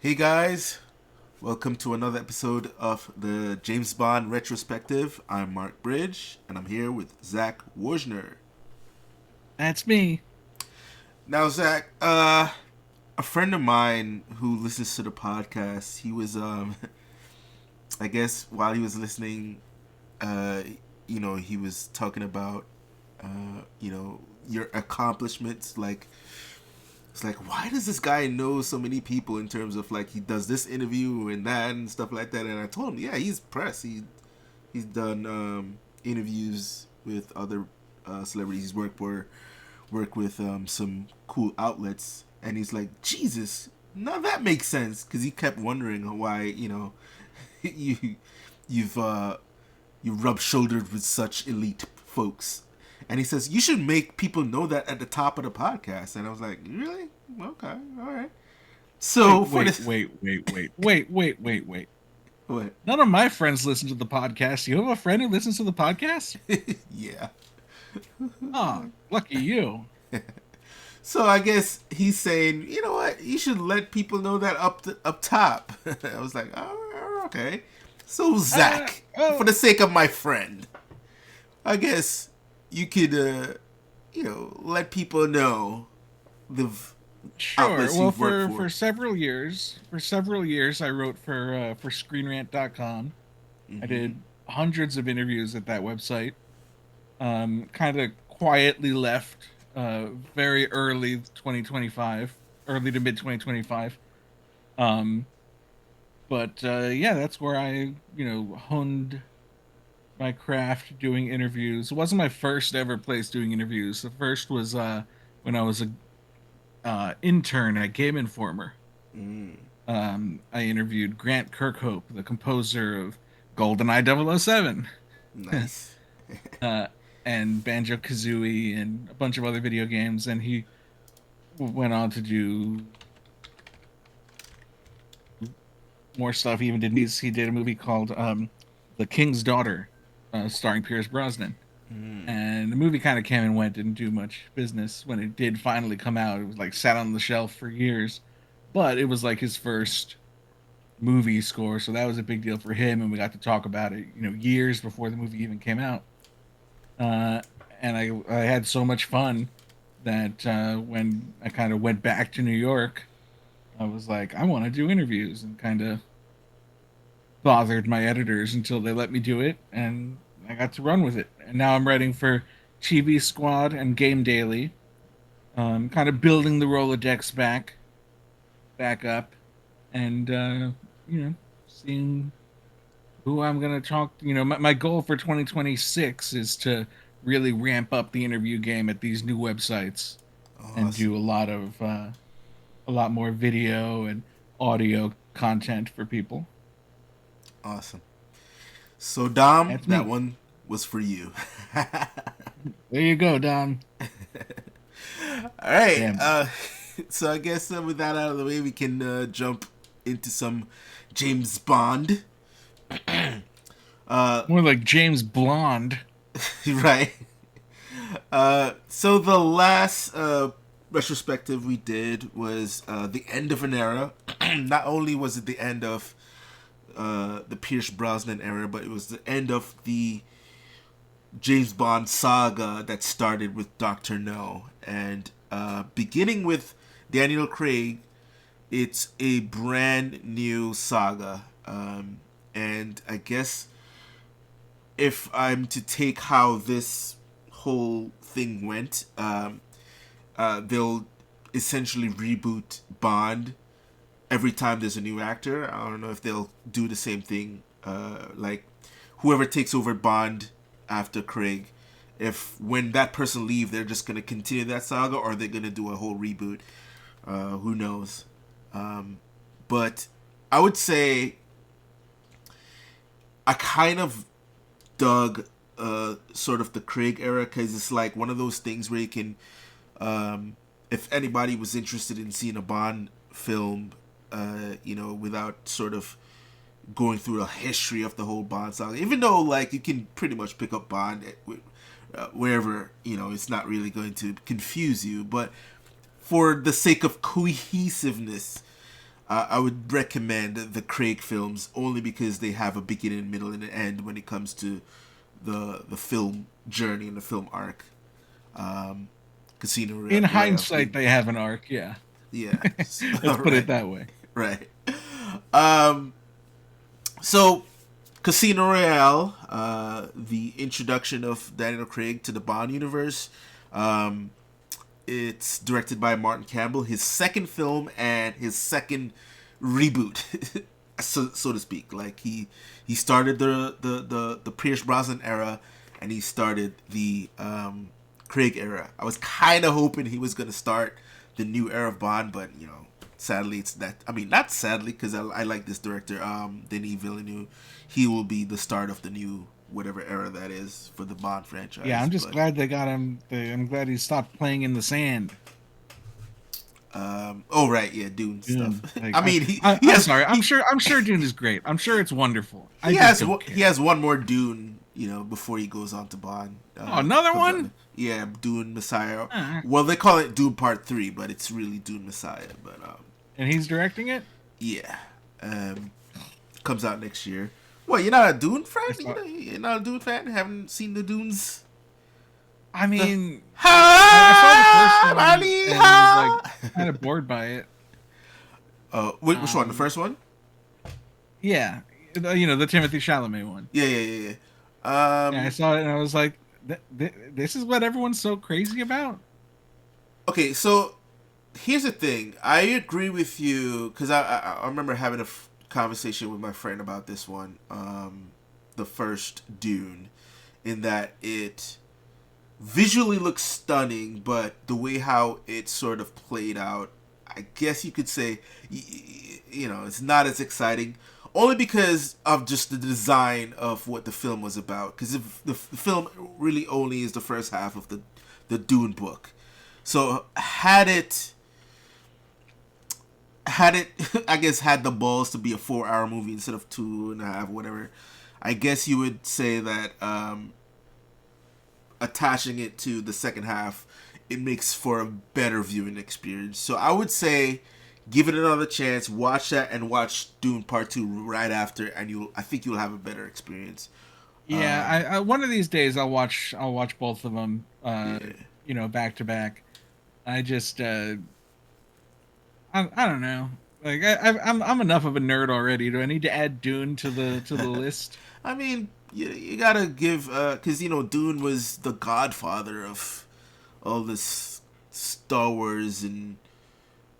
Hey guys, welcome to another episode of the James Bond Retrospective. I'm Mark Bridge, and I'm here with Zach Wojner. That's me. Now, Zach, a friend of mine who listens to the podcast, he was, I guess, while he was listening, uh, he was talking about, your accomplishments, like it's like, why does this guy know so many people in terms of like he does this interview and that and stuff like that? And I told him, yeah, he's press. He's done interviews with other celebrities. He's worked with some cool outlets, and he's like, Jesus, now that makes sense because he kept wondering why you you've you rub shoulders with such elite folks. And he says, you should make people know that at the top of the podcast. And I was like, really? Okay, all right. So Wait, for wait, this, wait, wait, wait, wait, wait, wait, wait. what? None of my friends listen to the podcast. You have a friend who listens to the podcast? Yeah. Oh, lucky you. So I guess he's saying, you know what? You should let people know that up top. I was like, oh, okay. So Zach, for Oh, the sake of my friend, I guess you could, let people know the sure. outlets Well, you've worked for for. several years, I wrote for ScreenRant.com. I Mm-hmm. did hundreds of interviews at that website. Kind of quietly left very early 2025, early to mid 2025. Um, but yeah, that's where I honed my craft doing interviews. It wasn't my first ever place doing interviews. The first was when I was a intern at Game Informer. Mm, I interviewed Grant Kirkhope, the composer of GoldenEye 007, nice. uh, and Banjo Kazooie, and a bunch of other video games. And he went on to do more stuff. He even did movies. He did a movie called The King's Daughter, starring Pierce Brosnan. Mm, And the movie kind of came and went, didn't do much business. When it did finally come out, it was like sat on the shelf for years. But it was like his first movie score, so that was a big deal for him. And we got to talk about it, years before the movie even came out. Uh, and I had so much fun that when I kind of went back to New York, I was like, I want to do interviews, and kind of bothered my editors until they let me do it, and I got to run with it. And now I'm writing for Chibi Squad and Game Daily, kind of building the Rolodex back up, and you know, seeing who I'm gonna talk. My goal for 2026 is to really ramp up the interview game at these new websites and awesome. do a lot more video and audio content for people. Awesome. So Dom, That's that me. one was for you. All There you go, Don. right. Damn. So I guess with that out of the way, we can jump into some James Bond. More like James Blonde. Right. So the last retrospective we did was the end of an era. Not only was it the end of the Pierce Brosnan era, but it was the end of the James Bond saga that started with Doctor No, and beginning with Daniel Craig. It's a brand new saga, and I guess if I'm to take how this whole thing went, they'll essentially reboot Bond every time there's a new actor. I don't know if they'll do the same thing, like whoever takes over Bond after Craig. If when that person leave, they're just gonna continue that saga, or they're gonna do a whole reboot. Who knows? But I would say I kind of dug sort of the Craig era because it's like one of those things where you can, if anybody was interested in seeing a Bond film, without sort of going through a history of the whole Bond saga, even though like you can pretty much pick up Bond wherever it's not really going to confuse you, but for the sake of cohesiveness, I would recommend the Craig films only because they have a beginning, middle, and an end when it comes to the film journey and the film arc. Um, In Royale hindsight, being, they have an arc. Yeah, yeah, let's put it right, that way. right. Um, so Casino Royale, the introduction of Daniel Craig to the Bond universe. Um, it's directed by Martin Campbell, his second film and his second reboot, so to speak. Like he started the Pierce Brosnan era, and he started the Craig era. I was kind of hoping he was gonna start the new era of Bond, but sadly it's that. I mean, not sadly because I like this director, Denis Villeneuve. He will be the start of the new whatever era that is for the Bond Yeah, franchise. I'm just But glad they got him. I'm glad he stopped playing in the sand. oh right, yeah, Dune stuff. Dune. Like, I mean, he I'm has sorry. I'm sure Dune is great. I'm sure it's wonderful. I he just has don't he care. has one more Dune, before he goes on to Bond. Oh, another Comes one? out, yeah, Dune Messiah. Uh, Well, they call it Dune Part 3, but it's really Dune Messiah. But and he's directing it. yeah, comes out next year. Well, you're not a Dune fan? I saw. You're not a Dune fan? Haven't seen the Dunes? I The mean, I saw the first Ha one Ali and was like Ha. kind of bored by it. Which one? The Um, first one? yeah, the Timothy Chalamet one. Yeah, yeah, yeah, yeah. Yeah, I saw it and I was like, this is what everyone's so crazy about. Okay, so here's the thing. I agree with you because I remember having a conversation with my friend about this one, the first Dune, in that it visually looks stunning, but the way how it sort of played out, I guess you could say, it's not as exciting. Only because of just the design of what the film was about. Because if the film really only is the first half of the Dune book, so had it I guess had the balls to be a 4-hour movie instead of 2.5, whatever, I guess you would say that attaching it to the second half, it makes for a better viewing experience. So I would say give it another chance, watch that, and watch Dune Part 2 right after, and I think you'll have a better experience. Yeah, I one of these days I'll watch both of them, Yeah. back to back. I just I don't know. Like I'm enough of a nerd already. Do I need to add Dune to the list? I mean, you gotta give, because Dune was the godfather of all this Star Wars and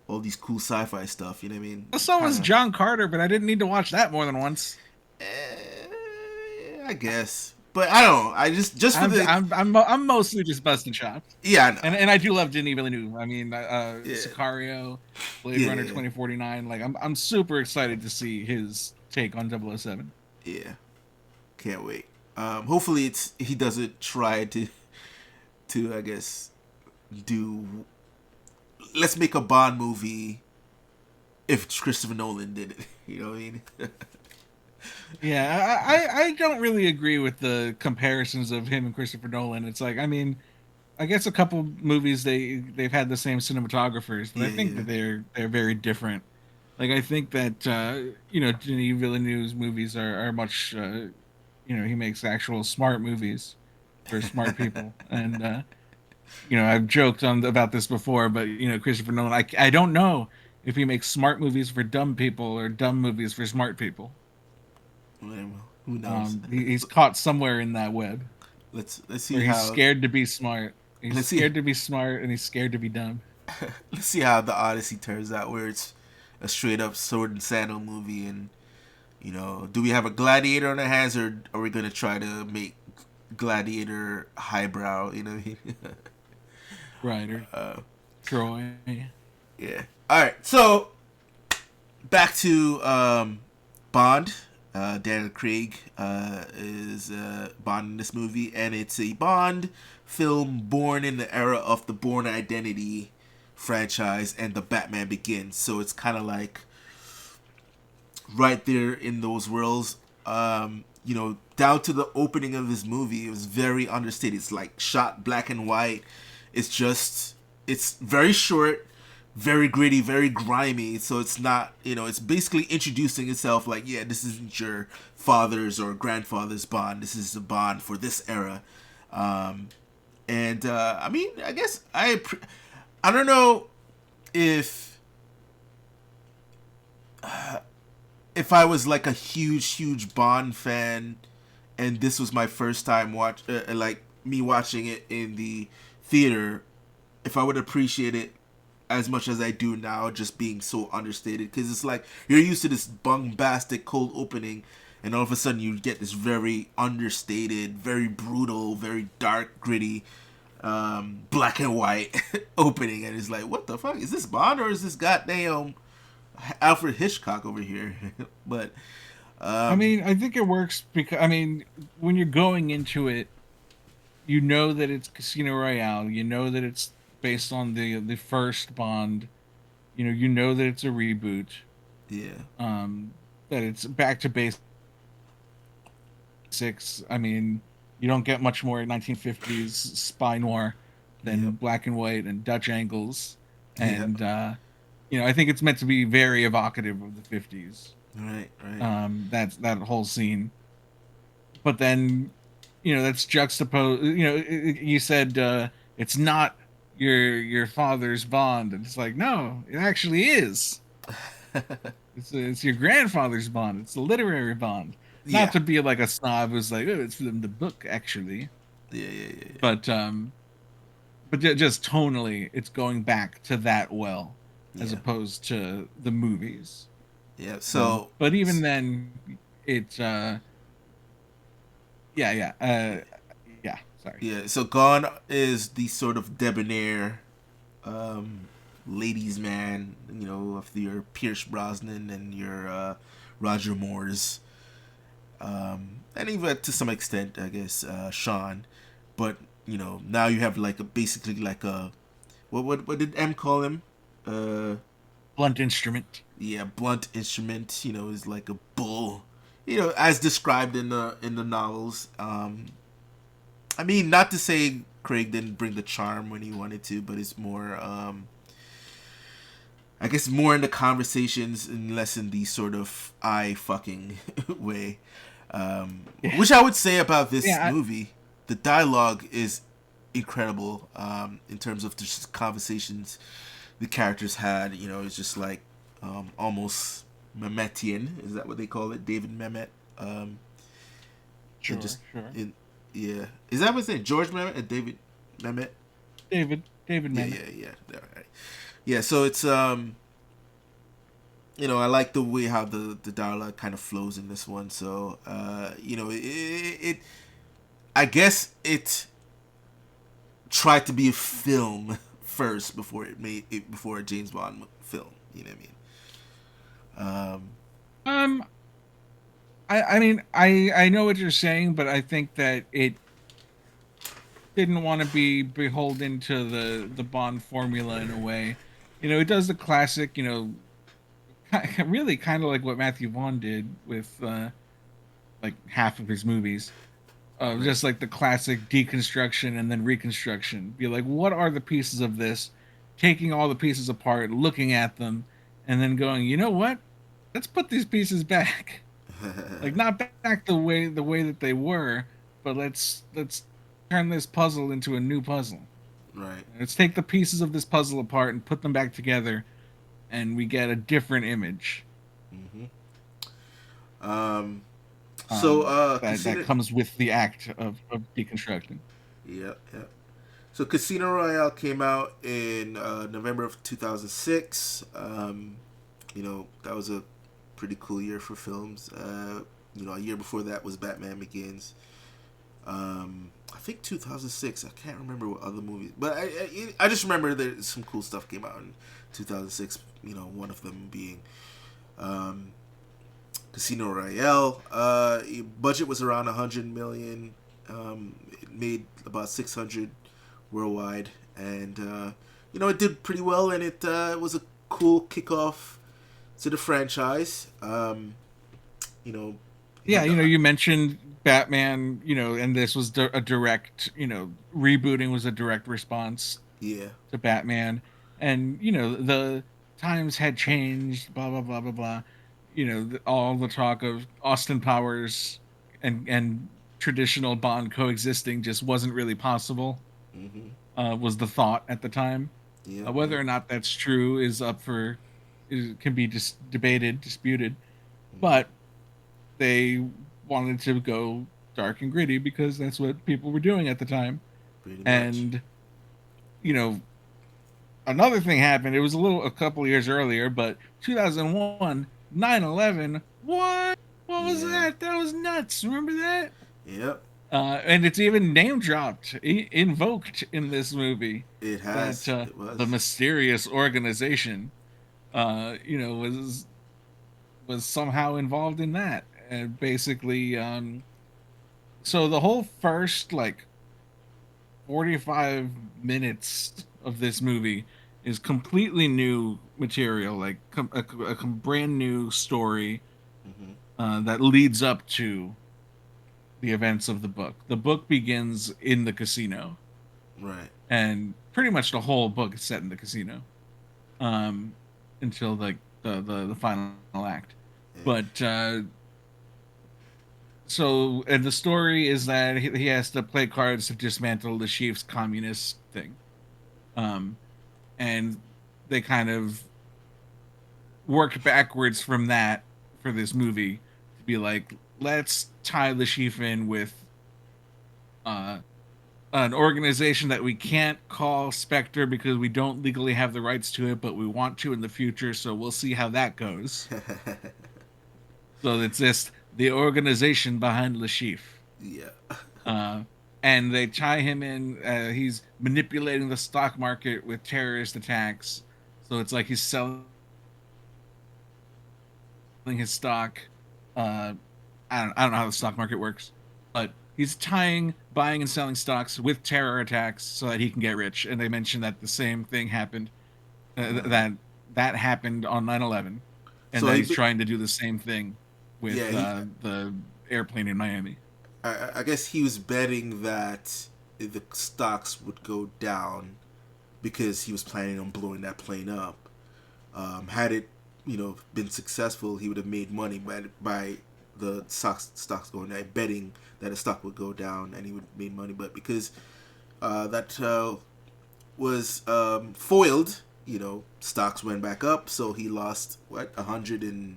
all these cool sci-fi stuff. You know what I mean? Well, so was Kind of. John Carter, but I didn't need to watch that more than once. I guess, but I don't know. I just for I'm the I'm I'm I'm mostly just busting chops, yeah, I know. and I do love Denis Villeneuve. I mean, Yeah, Sicario, Blade yeah, Runner yeah, 2049. Like I'm super excited to see his take on 007. yeah. Can't wait. Hopefully he doesn't try to I guess do. Let's make a Bond movie if Christopher Nolan did it. You know what I mean? Yeah, I don't really agree with the comparisons of him and Christopher Nolan. It's like, I mean, I guess a couple movies they've had the same cinematographers, but I Yeah, think yeah, that they're very different. Like I think that Denis Villeneuve's movies are much he makes actual smart movies for smart people, and I've joked on about this before, but Christopher Nolan, I don't know if he makes smart movies for dumb people or dumb movies for smart people. well, who knows? He's caught somewhere in that web Let's see where he's how scared to be smart. He's let's see scared to be smart, and he's scared to be dumb. let's see how the Odyssey turns out, where it's a straight up sword and sandal movie, and do we have a gladiator on our hands, or are we gonna try to make gladiator highbrow? You know what I mean? Right, or Troy. Yeah. All right. So back to Bond. Daniel Craig is Bond in this movie, and it's a Bond film born in the era of the Bourne Identity franchise and the Batman Begins. So it's kind of like right there in those worlds. Down to the opening of this movie, it was very understated. It's like shot black and white. It's very short, very gritty, very grimy. So it's not, it's basically introducing itself like, yeah, this isn't your father's or grandfather's Bond. This is the Bond for this era. Um, and I mean, I guess I don't know if if I was like a huge Bond fan, and this was my first time like me watching it in the theater, if I would appreciate it as much as I do now, just being so understated. Because it's like you're used to this bombastic cold opening, and all of a sudden you get this very understated, very brutal, very dark, gritty, black and white opening, and it's like, what the fuck is this, Bond, or is this goddamn Alfred Hitchcock over here? But I mean, I think it works because, I mean, when you're going into it, you know that it's Casino Royale. You know that it's based on the first Bond. You know that it's a reboot. yeah, That it's back to basics. I mean, you don't get much more 1950s spy noir than yep, black and white and Dutch angles, yeah, and I think it's meant to be very evocative of the 50s. right, right, That's that whole scene. But then, that's juxtaposed. You said it's not your father's Bond, and it's like, no, it actually is. It's your grandfather's Bond. It's the literary Bond. Not yeah, to be like a snob who's like, oh, it's from the book actually, yeah, yeah, yeah, but just tonally, it's going back to that well, as yeah, opposed to the movies. yeah. So, But even then, it's yeah, yeah, yeah. Sorry. yeah, so Gone is the sort of debonair, um, ladies' man, of your Pierce Brosnan and your Roger Moore's, and even to some extent, I guess, Sean. But now you have like basically like a what did M call him? Uh, Blunt instrument. yeah, blunt instrument. Is like a bull. As described in the novels. I mean, not to say Craig didn't bring the charm when he wanted to, but it's more, I guess, more in the conversations and less in the sort of eye fucking way. Yeah, Which I would say about this yeah, movie, the dialogue is incredible, in terms of just conversations the characters had. It's just like, almost Mehmetian. Is that what they call it? David Mehmet. And sure, just sure. in Yeah, is that what's it? George Mehmet and David Mehmet? David Yeah, Mamet. yeah, yeah. All right. Yeah, so it's I like the way how the dialogue kind of flows in this one. So it I guess it tried to be a film first before it made it before a James Bond film. You know what I mean? Um, I mean, I know what you're saying, but I think that it didn't want to be beholden to the Bond formula in a way. It does the classic, really kind of like what Matthew Vaughn did with like half of his movies. Right. Just like the classic deconstruction and then reconstruction. Be like, what are the pieces of this? Taking all the pieces apart, looking at them, and then going, you know what? Let's put these pieces back. Like not back the way that they were, but let's turn this puzzle into a new puzzle. Right. Let's take the pieces of this puzzle apart and put them back together, and we get a different image. Mm-hmm. So That Casino. comes with the act of deconstructing. Yeah, yeah. So Casino Royale came out in November of 2006. That was a pretty cool year for films. A year before that was Batman Begins. I think 2006. I can't remember what other movies, but I just remember that some cool stuff came out in 2006. One of them being um, Casino Royale. Budget was around 100 million. It made about 600 worldwide, and it did pretty well, and it was a cool kickoff to the franchise. It Yeah, had the you mentioned Batman, and this was a direct, rebooting was a direct response yeah, to Batman. and the times had changed, blah blah blah blah blah. All the talk of Austin Powers and traditional Bond coexisting just wasn't really possible. Mm-hmm. Was the thought at the time. Yep. Whether Yep. or not that's true can be debated, disputed. Mm-hmm. But they wanted to go dark and gritty because that's what people were doing at the time. Pretty much. And you know, another thing happened. It was a couple of years earlier, but 2001, 9/11. What? What was Yeah. that? That was nuts. Remember that? Yep. And it's even name dropped, invoked in this movie It that has. It the was. mysterious organization, was somehow involved in that. And basically, so the whole first 45 minutes of this movie is completely new material, like a brand new story Mm-hmm. that leads up to the events of the book. The book begins in the casino, Right. and pretty much the whole book is set in the casino, um, until the final act. Yeah. But so, and the story is that he has to play cards to dismantle the chief's communist thing. Um, and they kind of worked backwards from that for this movie to be like, let's tie the chief in with uh, an organization that we can't call Spectre because we don't legally have the rights to it, but we want to in the future. So we'll see how that goes. So it's just the organization behind Le Chiffre. Yeah. Uh, and they tie him in. He's manipulating the stock market with terrorist attacks. So it's like he's selling his stock. Uh, I don't know how the stock market works, but he's tying buying and selling stocks with terror attacks so that he can get rich. And they mentioned that the same thing happened. Uh, That happened on 9/11, and so that he. he's trying to do the same thing Yeah. with the airplane in Miami. I guess he was betting that the stocks would go down because he was planning on blowing that plane up. Had it, been successful, he would have made money by the stocks going down, betting that the stock would go down, and he would have made money. But because that was foiled, stocks went back up, so he lost what 100 and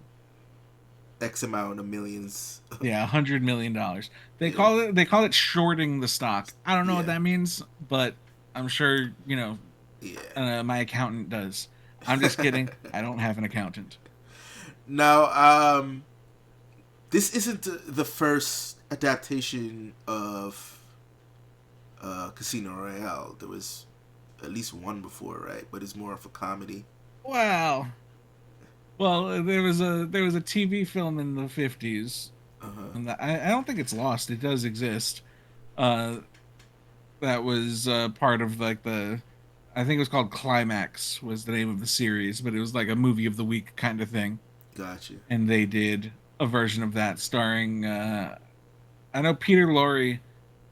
X amount of millions. Yeah, $100 million. Yeah, They call it shorting the stock. I don't know what yeah, that means, but I'm sure yeah. my accountant does. I'm just kidding. I don't have an accountant. Now, this isn't the first adaptation of Casino Royale. There was at least one before, right? But it's more of a comedy. Wow. Well, there was a TV film in the 50s, Uh huh. and I don't think it's lost. It does exist. Uh, that was part of I think it was called Climax was the name of the series, but it was like a movie of the week kind of thing. Gotcha. And they did a version of that starring I know Peter Lorre,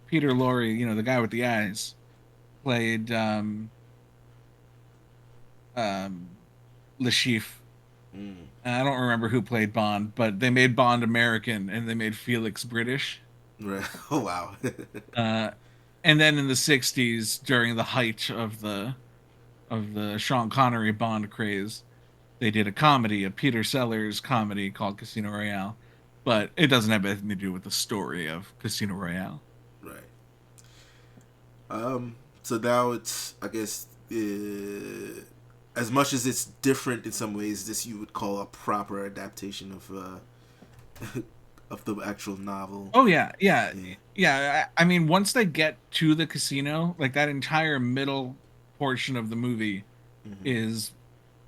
the guy with the eyes, played um Le Chiffre. Mm. And I don't remember who played Bond, but they made Bond American and they made Felix British. Right. Oh wow. Uh and then in the 60s during the height of the Sean Connery Bond craze, they did a Peter Sellers comedy called Casino Royale, but it doesn't have anything to do with the story of Casino Royale. Right. So now it's, I guess, as much as it's different in some ways, this you would call a proper adaptation of of the actual novel. Oh yeah, yeah, Yeah. yeah. I mean, once they get to the casino, like that entire middle portion of the movie Mm-hmm. is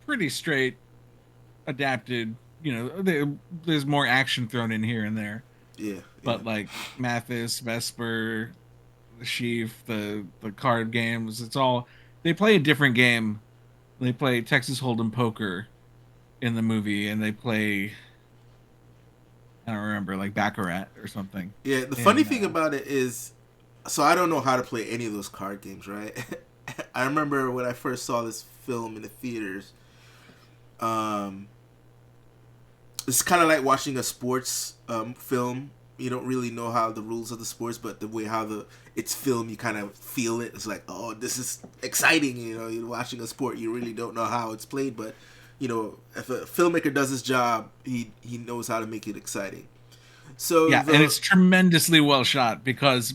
pretty straight adapted. There's more action thrown in here and there, Yeah. Yeah. but like Mathis, Vesper, the Sheaf, the card games, it's all they play a different game. They play Texas Hold'em poker in the movie, and they play I don't remember like Baccarat or something. Yeah. The funny And thing about it is, so I don't know how to play any of those card games, right? I remember when I first saw this film in the theaters. Um, it's kind of like watching a sports film. You don't really know how the rules of the sports, but the way how the it's filmed, you kind of feel it. It's like, oh, this is exciting. You know, you're watching a sport, you really don't know how it's played, but you know, if a filmmaker does his job, he knows how to make it exciting. So Yeah, and the it's tremendously well shot because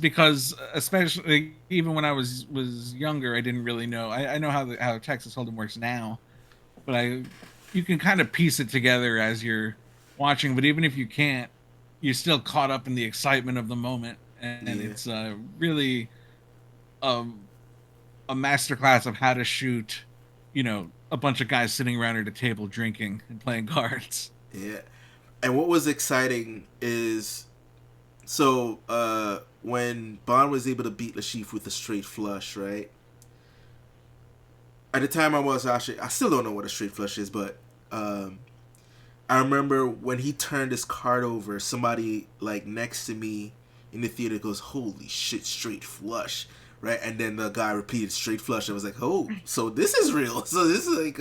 especially even when I was younger, I didn't really know. I know how Texas Hold'em works now, but you can kind of piece it together as you're watching. But even if you can't, you're still caught up in the excitement of the moment, and yeah it's really um, a masterclass of how to shoot. A bunch of guys sitting around at a table drinking and playing cards. yeah, and what was exciting is when Bond was able to beat Lashif with a straight flush, right? At the time, I still don't know what a straight flush is, but um, I remember when he turned his card over, somebody like next to me in the theater goes, "Holy shit, straight flush!" Right, and then the guy repeated straight flush. I was like, "Oh, so this is real." So this is like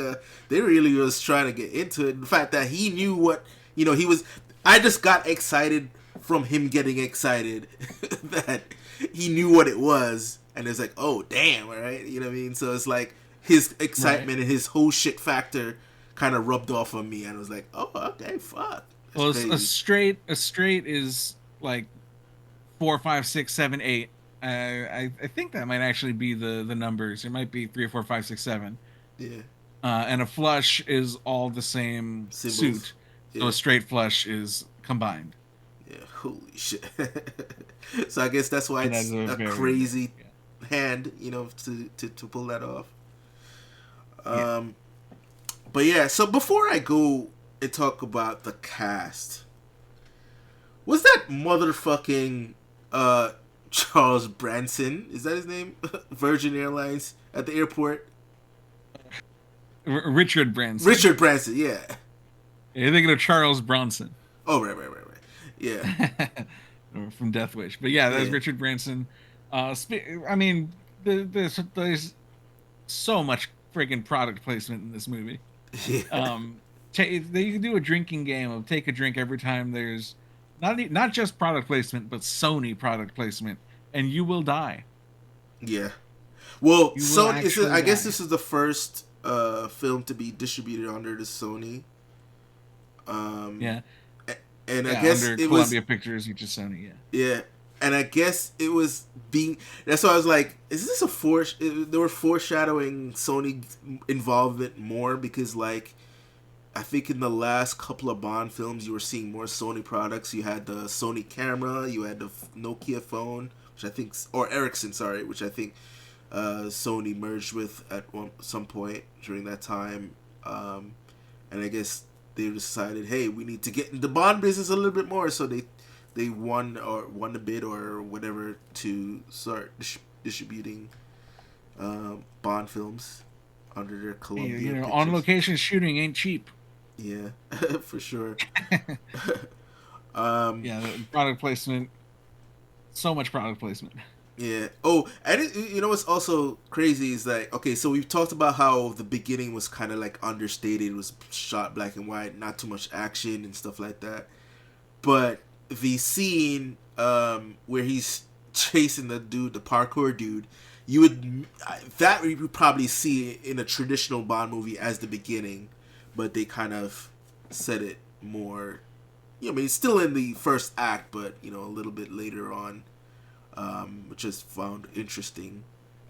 they really was trying to get into it. The fact that he knew what he was. I just got excited from him getting excited that he knew what it was, and it's like, "Oh, damn!" Right, you know what I mean? So it's like his Right. excitement and his whole shit factor kind of rubbed off on me, and I was like, "Oh, okay, fuck, that's Well, crazy." a straight is like 4, 5, 6, 7, 8. I think that might actually be the numbers. It might be 3, 4, 5, 6, 7. Yeah, And a flush is all the same symbols. suit. So a Yeah, straight flush is combined. yeah. Holy shit. So I guess that's why And that's it's a a very crazy yeah. hand, to pull that off. Yeah. Um, but yeah. So before I go and talk about the cast, was that motherfucking uh Charles Branson? Is that his name? Virgin Airlines at the airport. Richard Branson. Richard Branson. Yeah. You're thinking of Charles Bronson. Oh, right, right, right, right. Yeah, From Death Wish. But yeah, that's yeah, Richard Branson. I mean, there's so much friggin' product placement in this movie. yeah, They can do a drinking game of take a drink every time there's not just product placement, but Sony product placement, and you will die. yeah. Well, You will Sony. actually I guess die. this is the first film to be distributed under the Sony. Um, Yeah, and I yeah. guess Under it was Columbia Pictures, which is Sony. Yeah, yeah, and I guess it was being. That's why I was like, is this a force? They were foreshadowing Sony involvement more because like I think in the last couple of Bond films, you were seeing more Sony products. You had the Sony camera, you had the Nokia phone, which I think, or Ericsson, sorry, which I think Sony merged with at some point during that time. And I guess they decided, hey, we need to get in the Bond business a little bit more. So they won the bid or whatever to start distributing Bond films under their you Columbia know, on Pictures. location shooting ain't cheap. Yeah, for sure. um, Yeah, product placement. So much product placement. yeah. Oh, and you know what's also crazy is like, okay, so we've talked about how the beginning was kind of like understated, it was shot black and white, not too much action and stuff like that. But the scene where he's chasing the parkour dude, you would that you would probably see in a traditional Bond movie as the beginning, but they kind of said it more. I mean, it's still in the first act, but a little bit later on, which is found interesting.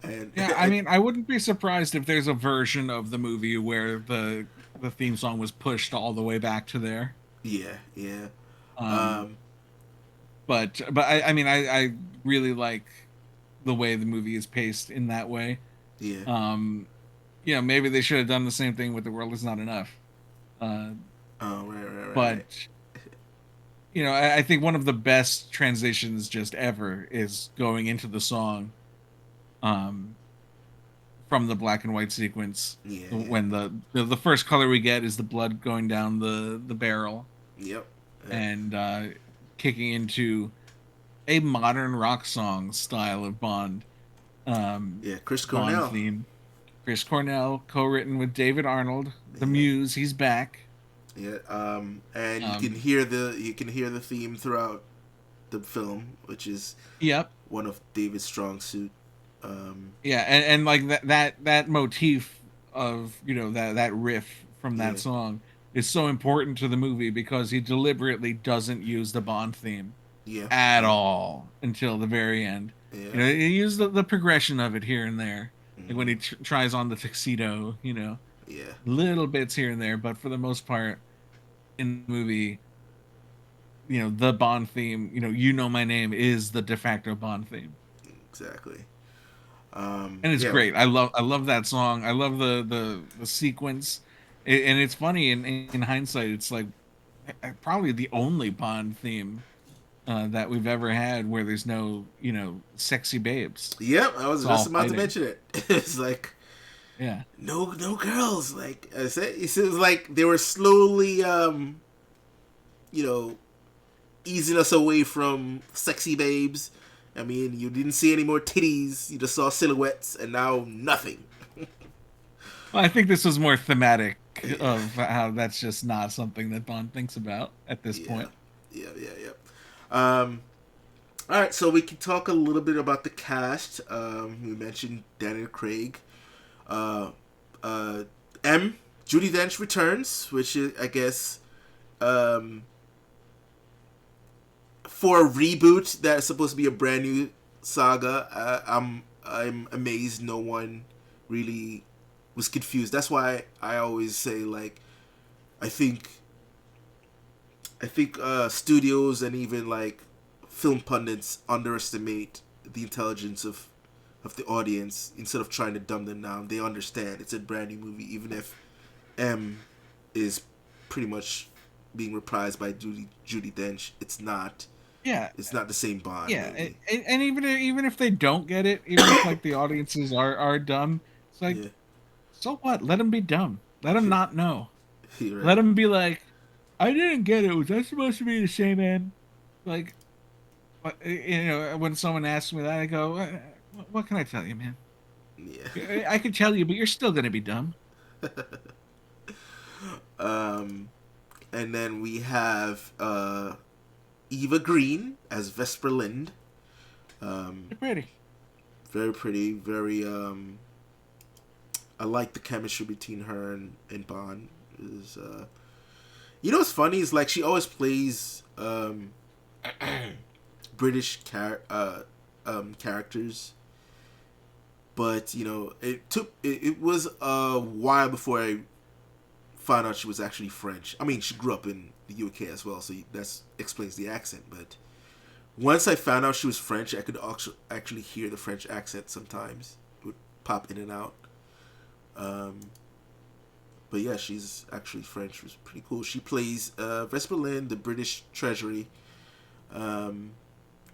And, Yeah, I mean, I wouldn't be surprised if there's a version of the movie where the theme song was pushed all the way back to there. yeah, yeah, Um, um, but I mean, I really like the way the movie is paced in that way. yeah. Um, maybe they should have done the same thing with The World Is Not Enough. Uh, Oh, right, right, right, right. but I think one of the best transitions just ever is going into the song. Um, from the black and white sequence Yeah, yeah. when the first color we get is the blood going down the barrel Yep. and kicking into a modern rock song style of Bond. Yeah, Chris Bond Cornell. theme. Chris Cornell, co-written with David Arnold, the Yeah, Muse. He's back. yeah. And Um, you can hear the theme throughout the film, which is yep. one of David's strong suit. Um, Yeah, and like that motif of that riff from that yeah, song is so important to the movie because he deliberately doesn't use the Bond theme yeah, at yeah, all until the very end. yeah, He used the progression of it here and there, like when mm-hmm, he tries on the tuxedo, yeah, little bits here and there, but for the most part in the movie, the Bond theme, my name is the de facto Bond theme. exactly. And it's Yeah, great. I love that song. I love the sequence, and it's funny in hindsight. It's like probably the only Bond theme that we've ever had where there's no sexy babes. yep. I was It's just all about to fighting. mention it. It's like Yeah, no girls. Like I said, it was like they were slowly, you know, easing us away from sexy babes. I mean, you didn't see any more titties. You just saw silhouettes, and now nothing. well, I think this was more thematic Yeah, of how that's just not something that Bond thinks about at this yeah, point. yeah. All right, so we can talk a little bit about the cast. We mentioned Daniel Craig. Uh, uh, M. Judi Dench returns, which is, I guess, um, for a reboot that's supposed to be a brand new saga. I'm amazed no one really was confused. That's why I always say like I think studios and even like film pundits underestimate the intelligence of the audience instead of trying to dumb them down. They understand it's a brand new movie, even if M is pretty much being reprised by Judy Dench. It's not. Yeah, It's not the same Bond yeah, movie. and even if they don't get it, even if like the audiences are dumb, it's like, Yeah, so what? Let them be dumb. Let them not know. you're Let right. them be like, I didn't get it. Was that supposed to be the same end? Like, when someone asks me that, I go, what can I tell you, man? Yeah. I can tell you, but you're still gonna be dumb. um, and then we have Eva Green as Vesper Lind. Um, You're pretty. very pretty. Very. I like the chemistry between her and Bond. Is what's funny is like she always plays British characters, but it was a while before I found out she was actually French. I mean, she grew up in the UK as well, so that explains the accent. But once I found out she was French, I could actually hear the French accent sometimes. It would pop in and out. Um, but yeah, she's actually French. It was pretty cool. She plays Vesper Lynd, the British Treasury. Um,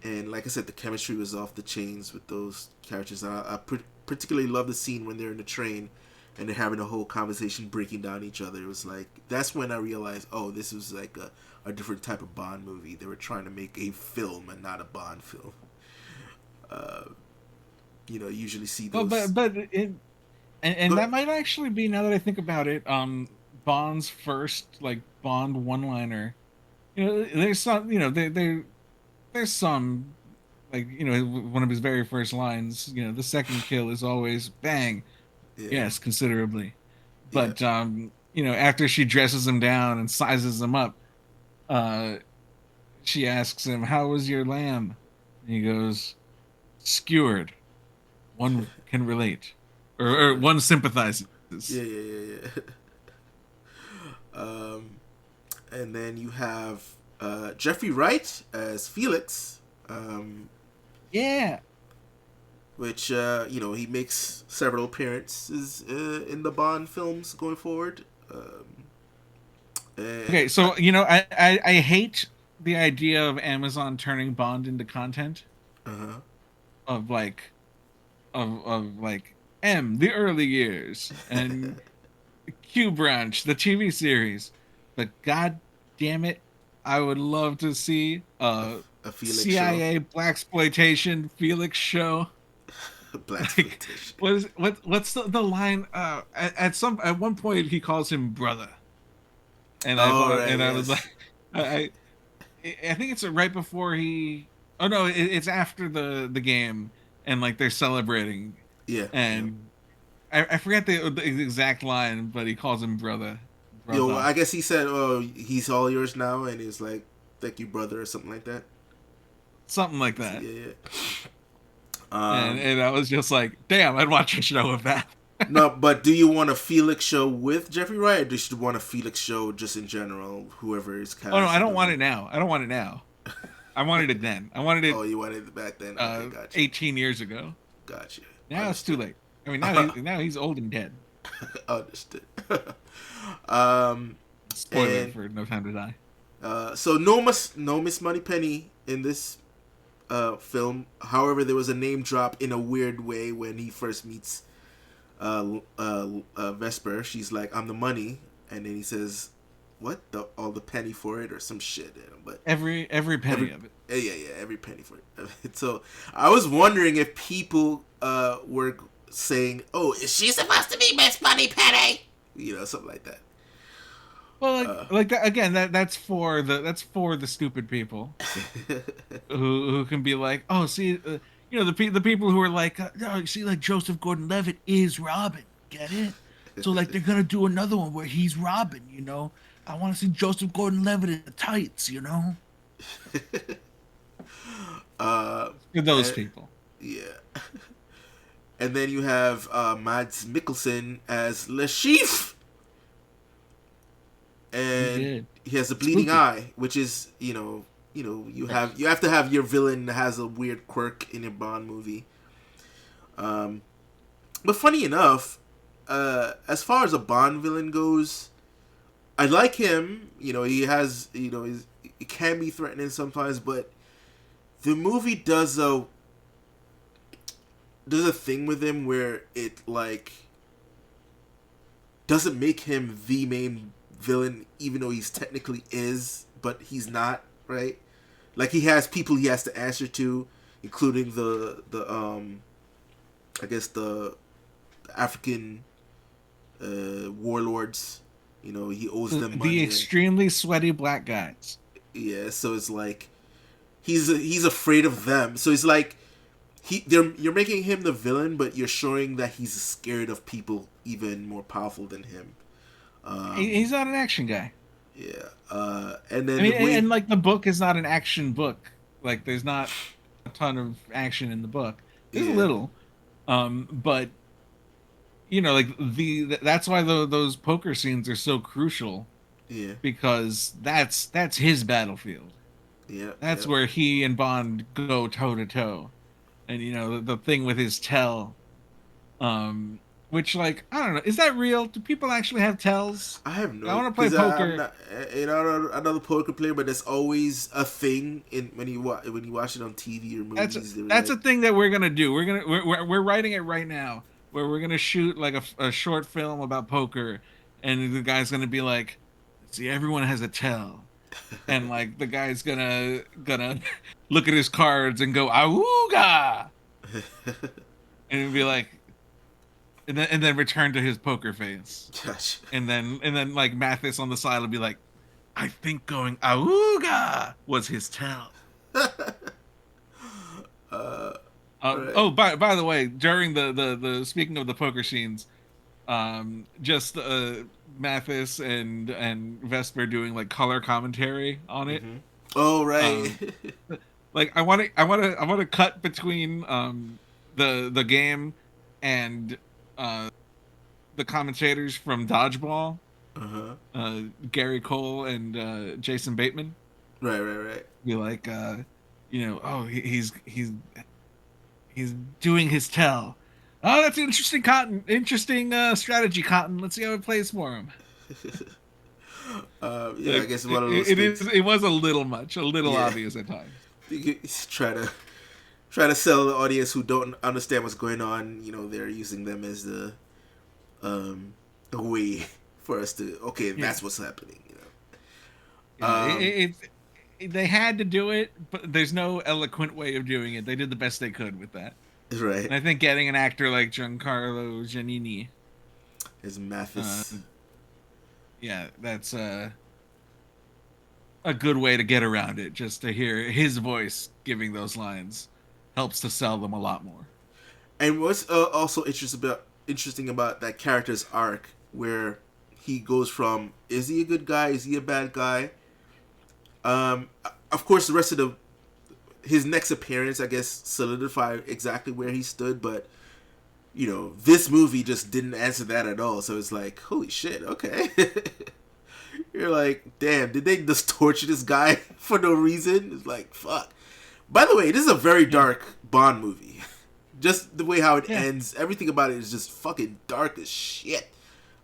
and like I said, the chemistry was off the chains with those characters. I particularly love the scene when they're in the train and they're having a whole conversation breaking down each other. It was like that's when I realized, oh, this was like a different type of Bond movie. They were trying to make a film and not a Bond film. Uh, usually see Well, those. and But that might actually be, now that I think about it, Bond's first like Bond one liner. There's some, there's some, like, one of his very first lines. The second kill is always bang. yeah, Yes, considerably. yeah, But after she dresses him down and sizes him up, uh, she asks him, "How was your lamb?" And he goes, "Skewered. One can relate, or right. one sympathizes." Yeah, yeah. And then you have Jeffrey Wright as Felix, Yeah, which he makes several appearances in the Bond films going forward. And okay, so I hate the idea of Amazon turning Bond into content uh-huh. of like like the early years and Q Branch, the TV series. But god damn it, I would love to see a, a a Felix show. CIA black exploitation Felix show. Black Like, exploitation. what's the line? At one point he calls him brother, and I Oh thought, right, and I was like, yes, I I think it's right before he. Oh no, it's after the game, and like they're celebrating, yeah, yeah. and I forget the exact line, but he calls him brother, Yo, brother, I guess he said, "Oh, he's all yours now," and he's like, "Thank you, brother," or something like that. something like So, that. yeah, yeah. And I was just like, damn, I'd watch a show of that. No, but do you want a Felix show with Jeffrey Wright, or do you want a Felix show just in general? Whoever is Oh no, cast I and don't want doesn't. it now. I don't want it now. I wanted it then. I wanted it Oh, you wanted it back then. Okay, gotcha, 18 years ago. gotcha. Now it's too Understood. late. I mean, now he's old and dead. Understood. um, Spoiler and for No Time to Die. so no Miss Moneypenny in this film. However, there was a name drop in a weird way when he first meets Vesper. She's like, "I'm the money," and then he says, "What? All the penny for it, or some shit?" But Every penny every of it. yeah, every penny for it. So I was wondering if people were saying, "Oh, is she supposed to be Miss Moneypenny?" You know, something like that. Well, Uh, like that again. That's for the stupid people who can be like, oh, see, the people who are like, oh, see, like Joseph Gordon-Levitt is Robin. Get it? So like they're gonna do another one where he's Robin. I want to see Joseph Gordon-Levitt in the tights. uh, For those and, people. yeah. And then you have Mads Mikkelsen as Le Chiffre, He and did. he has a bleeding Spooky. eye, which is you have to have your villain that has a weird quirk in a Bond movie. But funny enough, as far as a Bond villain goes, I like him. He has it can be threatening sometimes, but the movie does a thing with him where it like doesn't make him the main villain, even though he's technically is, but he's not, right? Like he has people he has to answer to, including the I guess the African warlords. He owes them The money, and extremely sweaty black guys. yeah, so it's like he's afraid of them. So it's like you're making him the villain, but you're showing that he's scared of people even more powerful than him. He's not an action guy. Yeah, and I then the mean, way and like the book is not an action book. Like there's not a ton of action in the book. There's a yeah, little, but like that's why those poker scenes are so crucial yeah, because that's his battlefield. yeah, That's yeah. where he and Bond go toe to toe, and the thing with his tell, um, which like I don't know, is that real? Do people actually have tells? I have I no, want to play because I'm poker. not another poker player, but there's always a thing in when you watch it on TV or That's movies. They're that's a like, thing that we're gonna do. We're writing it right now, where we're gonna shoot like a short film about poker, and the guy's gonna be like, "See, everyone has a tell," and like the guy's gonna look at his cards and go "Awooga," and be like, and then return to his poker face, gosh, and then like Mathis on the side will be like, "I think going Awooga was his tell." right, Oh, by the way, during the speaking of the poker scenes, just Mathis and Vesper doing like color commentary on it. oh right, Um, like I want to cut between the game and uh the commentators from Dodgeball, uh huh, Gary Cole and Jason Bateman. right. Be like, oh, he's doing his tell. Oh, that's interesting, Cotton. Interesting strategy, Cotton. Let's see how it plays for him. Yeah, I Like guess one of those it things. it was a little much, a little Yeah, obvious at times. you try to sell the audience who don't understand what's going on. They're using them as a way for us to Yeah, that's what's happening. yeah. They had to do it, but there's no eloquent way of doing it. They did the best they could with that. Right. And I think getting an actor like Giancarlo Giannini, His uh, Mathis. yeah, that's a good way to get around it. Just to hear his voice giving those lines helps to sell them a lot more. And what's also interesting about that character's arc, where he goes from is he a good guy, is he a bad guy? Of course, the rest of the his next appearance, I guess, solidified exactly where he stood. But this movie just didn't answer that at all. So it's like, holy shit, okay. You're like, damn, did they just torture this guy for no reason? It's like, fuck. By the way, this is a very Yeah, dark Bond movie. Just the way how it yeah. ends, everything about it is just fucking dark as shit.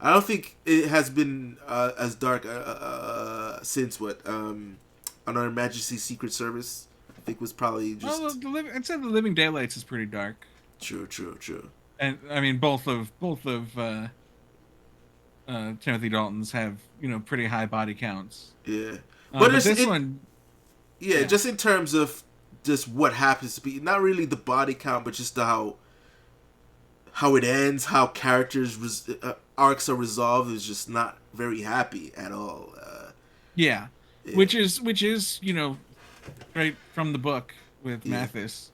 I don't think it has been as dark since what on Her Majesty's Secret Service. I think was probably Well, just I'd say the Living Daylights is pretty dark, true, true, true. and I mean both of Timothy Dalton's have pretty high body counts. Yeah, but But it's this it. one, Yeah, yeah, just in terms of just what happens to be not really the body count, but just the how it ends, how characters arcs are resolved is just not very happy at all. yeah, Yeah, which is straight from the book with yeah, Mathis,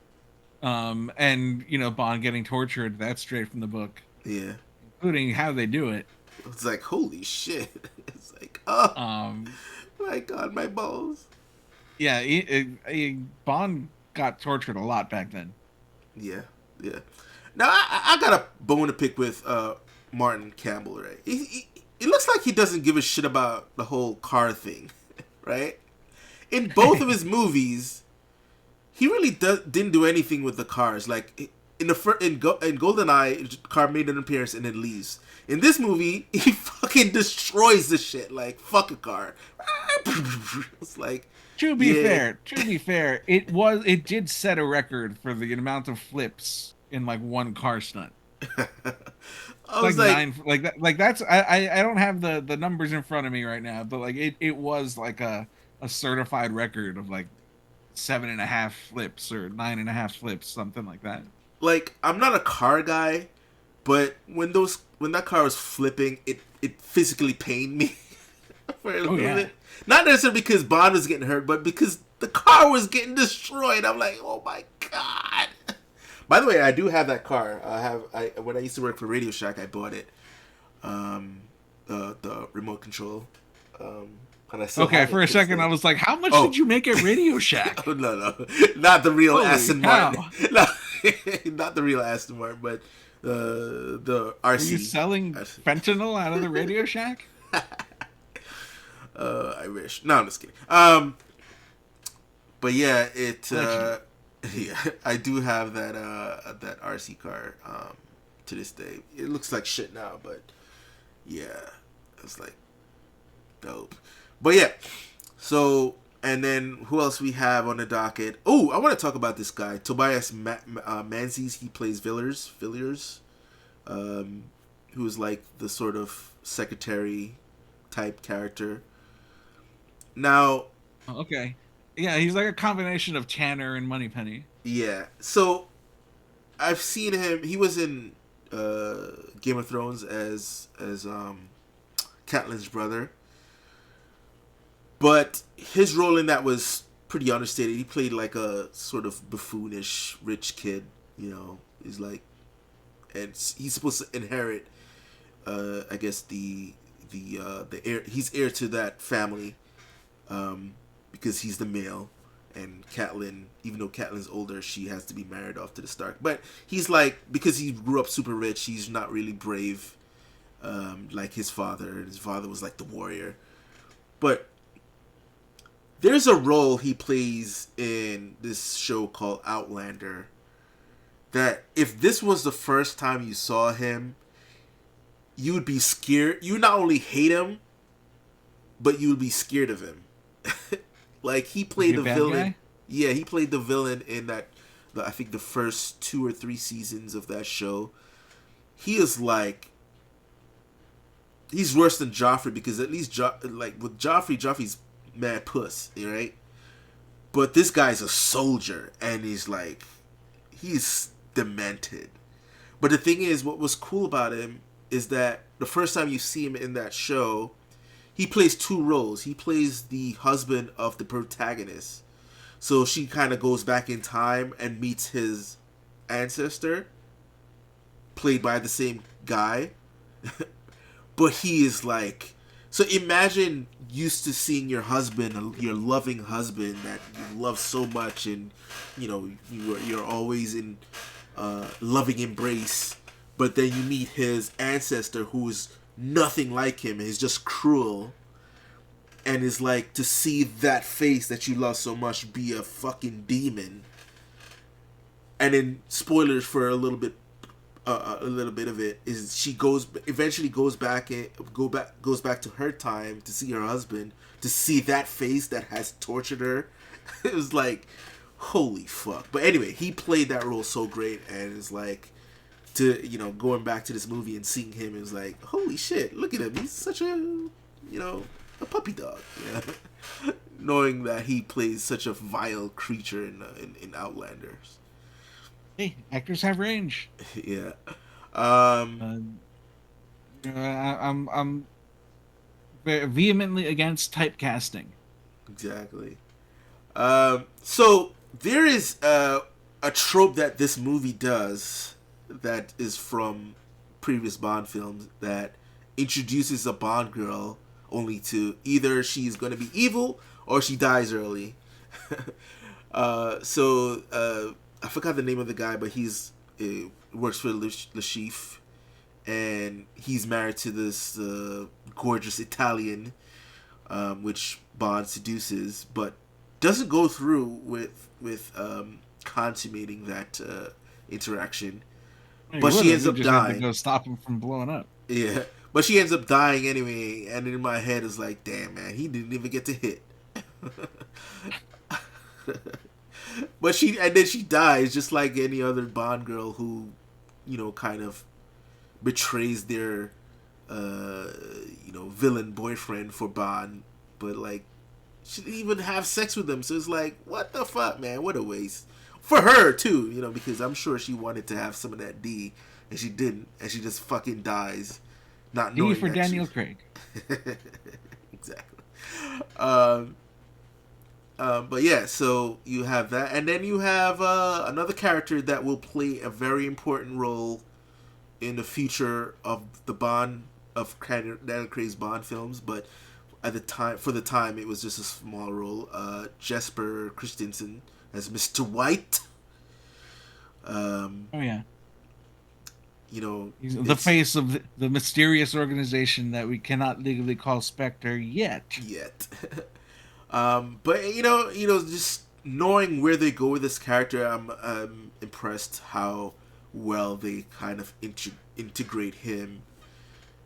and Bond getting tortured. That's straight from the book, yeah. including how they do it. It's like holy shit. It's like oh Um, my god, my balls. yeah, Bond got tortured a lot back then. Yeah, yeah. Now I got a bone to pick with Martin Campbell. Right, it looks like he doesn't give a shit about the whole car thing, right? In both of his movies, he really didn't do anything with the cars. Like in GoldenEye, car made an appearance and then leaves. In this movie, he fucking destroys the shit. Like fuck a car. It's like, yeah. To be fair, it did set a record for the amount of flips in like one car stunt. I Like was like, nine, like that, like that's I don't have the numbers in front of me right now, but like it was like a certified record of like 7.5 flips or 9.5 flips, something like that. I'm not a car guy, but when that car was flipping, it physically pained me for a Oh little yeah. bit. Not necessarily because Bond was getting hurt, but because the car was getting destroyed. I'm like, oh my god. By the way, I do have that car. I when I used to work for Radio Shack, I bought it. The remote control. And I still Okay, have for it a to this second I day. was like, how much Oh, did you make at Radio Shack? oh no, no, not the real Holy Aston Martin. cow. No, not the real Aston Martin, but the Were you RC. selling fentanyl out of the Radio Shack? I wish. No, I'm just kidding. But yeah, Allegedly. yeah, I do have that RC car to this day. It looks like shit now, but yeah, it's like dope. But yeah, so and then who else we have on the docket? Oh, I want to talk about this guy, Tobias Menzies. He plays Villiers, who's like the sort of secretary type character. Now, Oh, okay. Yeah, he's like a combination of Tanner and Moneypenny. yeah, so I've seen him. He was in Game of Thrones as Catelyn's brother, but his role in that was pretty understated. He played like a sort of buffoonish rich kid. He's like, and he's supposed to inherit, I guess the heir. He's heir to that family, because he's the male. And Catelyn, even though Catelyn's older, she has to be married off to the Stark. But he's like, because he grew up super rich, he's not really brave, like his father. His father was like the warrior. But there's a role he plays in this show called Outlander that if this was the first time you saw him, you would be scared. You not only hate him, but you would be scared of him. Like he Was he played a the bad villain. guy? Yeah, he played the villain in I think the first 2 or 3 seasons of that show. He is like, he's worse than Joffrey because at least like with Joffrey's mad puss, right? But this guy's a soldier and he's like, he's demented. But the thing is, what was cool about him is that the first time you see him in that show, he plays two roles. He plays the husband of the protagonist. So she kind of goes back in time and meets his ancestor, played by the same guy. But he is like, so imagine used to seeing your husband, your loving husband that you love so much, and you're always in loving embrace. But then you meet his ancestor, who is nothing like him, and is just cruel, and is like, to see that face that you love so much be a fucking demon. And then spoilers for a little bit of it is she eventually goes back to her time to see her husband, to see that face that has tortured her. It was like, holy fuck. But anyway, he played that role so great, and it's like, to going back to this movie and seeing him, is like, holy shit, look at him, he's such a a puppy dog. Yeah. Knowing that he plays such a vile creature in Outlanders. Hey, actors have range. Yeah. I'm vehemently against typecasting. Exactly. So there is a trope that this movie does that is from previous Bond films, that introduces a Bond girl only to either she's going to be evil or she dies early. I forgot the name of the guy, but he's works for Le Chiffre, and he's married to this gorgeous Italian, which Bond seduces, but doesn't go through with consummating that interaction. But she ends up dying. Had to go stop him from blowing up. Yeah, but she ends up dying anyway, and in my head is like, damn, man, he didn't even get to hit. But then she dies just like any other Bond girl who, kind of betrays their, villain boyfriend for Bond, but like, she didn't even have sex with him. So it's like, what the fuck, man? What a waste for her too, because I'm sure she wanted to have some of that D, and she didn't, and she just fucking dies, not knowing. D for Daniel Craig. Exactly. But yeah, so you have that, and then you have another character that will play a very important role in the future of the Bond, of Daniel Craig's Bond films. But for the time, it was just a small role. Jesper Christensen as Mr. White. Oh yeah. He's the face of the mysterious organization that we cannot legally call Spectre yet. But just knowing where they go with this character, I'm impressed how well they kind of integrate him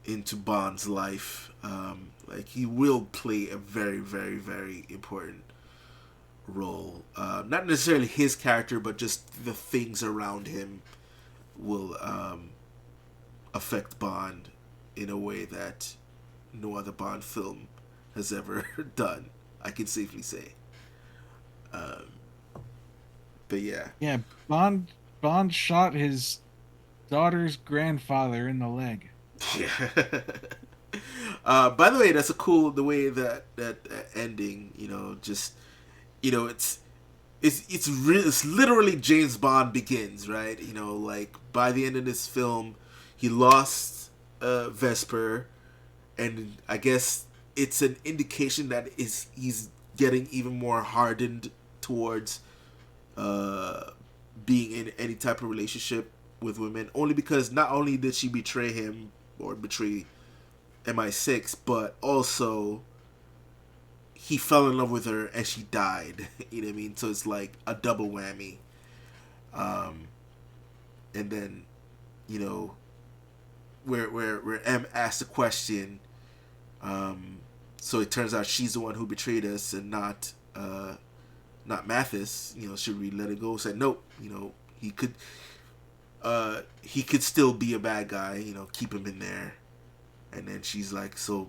into Bond's life. Like, he will play a very, very, very important role. Not necessarily his character, but just the things around him will affect Bond in a way that no other Bond film has ever done, I can safely say. But yeah. Yeah, Bond shot his daughter's grandfather in the leg. Yeah. By the way, that's the way that ending, it's literally James Bond Begins, right? Like, by the end of this film, he lost Vesper, and I guess it's an indication that he's getting even more hardened towards being in any type of relationship with women, only because not only did she betray him or betray MI6, but also he fell in love with her and she died. You know what I mean? So it's like a double whammy. And then, where M asked the question, so it turns out she's the one who betrayed us and not Mathis. Should we let it go? Said nope. He could still be a bad guy. Keep him in there. And then she's like, so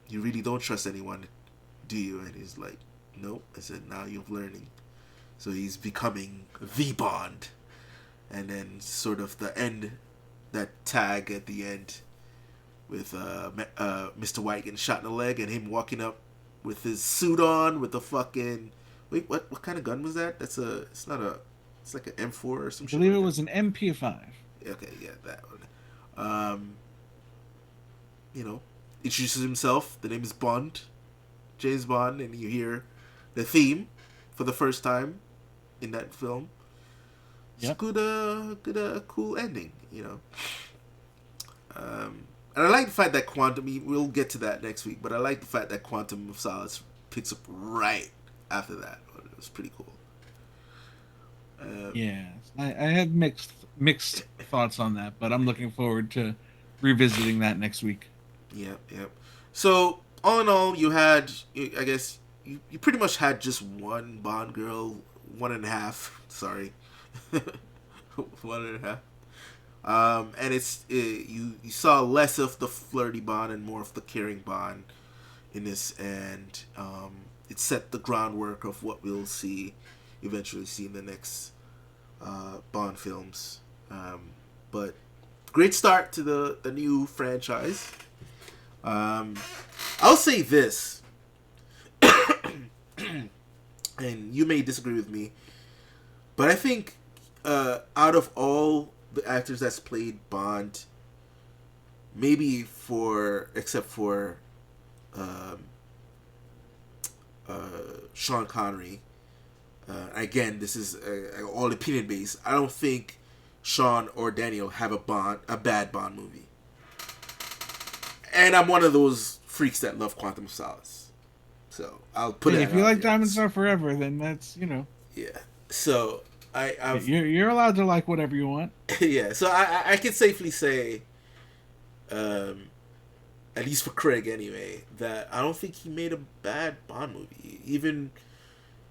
you really don't trust anyone, do you? And he's like, nope. I said, now you're learning. So he's becoming the Bond. and then sort of the end, that tag at the end with Mr. White getting shot in the leg and him walking up with his suit on with the fucking what kind of gun was that? That's a it's not a it's like an M4 or some I shit believe it like that. was an MP5. Okay, yeah, that one. Um, you know, introduces himself. The name is Bond, James Bond, and you hear the theme for the first time in that film. It's a Yep. good, cool ending, you know. And I like the fact that Quantum. We'll get to that next week, but I like the fact that Quantum of Solace picks up right after that. It was pretty cool. Um, Yeah, I have mixed thoughts on that, but I'm looking forward to revisiting that next week. yeah, yeah. So all in all, you had, I guess, you pretty much had just one Bond girl, one and a half. Sorry, one and a half. And you saw less of the flirty Bond and more of the caring Bond in this, and it set the groundwork of what we'll eventually see in the next Bond films. But great start to the new franchise. I'll say this, and you may disagree with me, but I think out of all the actors that's played Bond, maybe except for um, Sean Connery. Again, this is all opinion based. I don't think Sean or Daniel have a bad Bond movie, and I'm one of those freaks that love Quantum of Solace. So I'll put Hey, that if you out like there. Diamonds Are Forever, then that's Yeah. So I've you're allowed to like whatever you want. yeah. So I can safely say, um, at least for Craig anyway, that I don't think he made a bad Bond movie.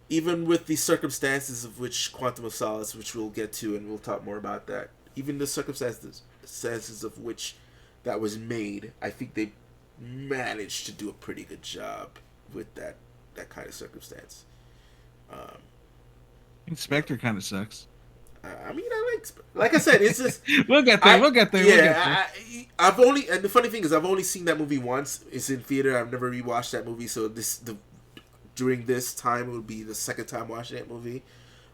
Even with the circumstances of which Quantum of Solace, which we'll get to, and we'll talk more about that. Even the circumstances of which that was made, I think they managed to do a pretty good job with that kind of circumstance. Um, you know, Inspector kind of sucks. I mean, like I said, it's just We'll get there. I We'll get there. We'll get there. yeah I've only, and the funny thing is I've only seen that movie once. It's in theater. I've never rewatched that movie, so during this time it would be the second time watching that movie.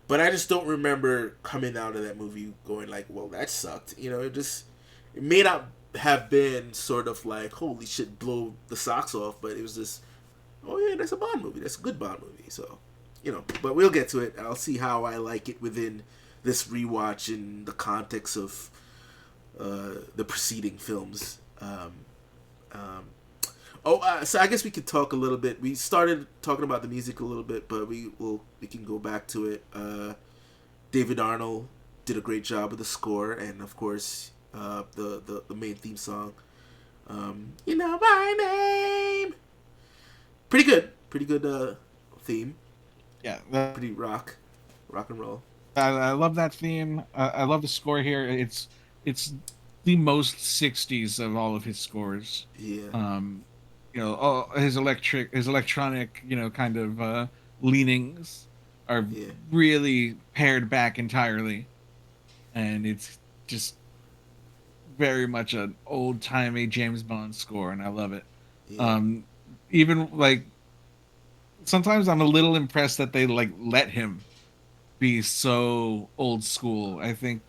But I just don't remember coming out of that movie going like, well, that sucked. It may not have been sort of like, holy shit, blow the socks off, but it was just, oh yeah, that's a Bond movie. That's a good Bond movie. So, but we'll get to it. I'll see how I like it within this rewatch in the context of the preceding films. Um, so I guess we could talk a little bit. We started talking about the music a little bit, but we can go back to it. David Arnold did a great job with the score, and of course, the main theme song. You know my name. Pretty good theme. Yeah, Pretty rock and roll. I love that theme. I love the score here. It's the most '60s of all of his scores. Yeah, Um, all his electronic, kind of leanings are yeah, really pared back entirely, and it's just very much an old timey James Bond score, and I love it. yeah, Um, Even like sometimes I'm a little impressed that they like let him be so old school. I think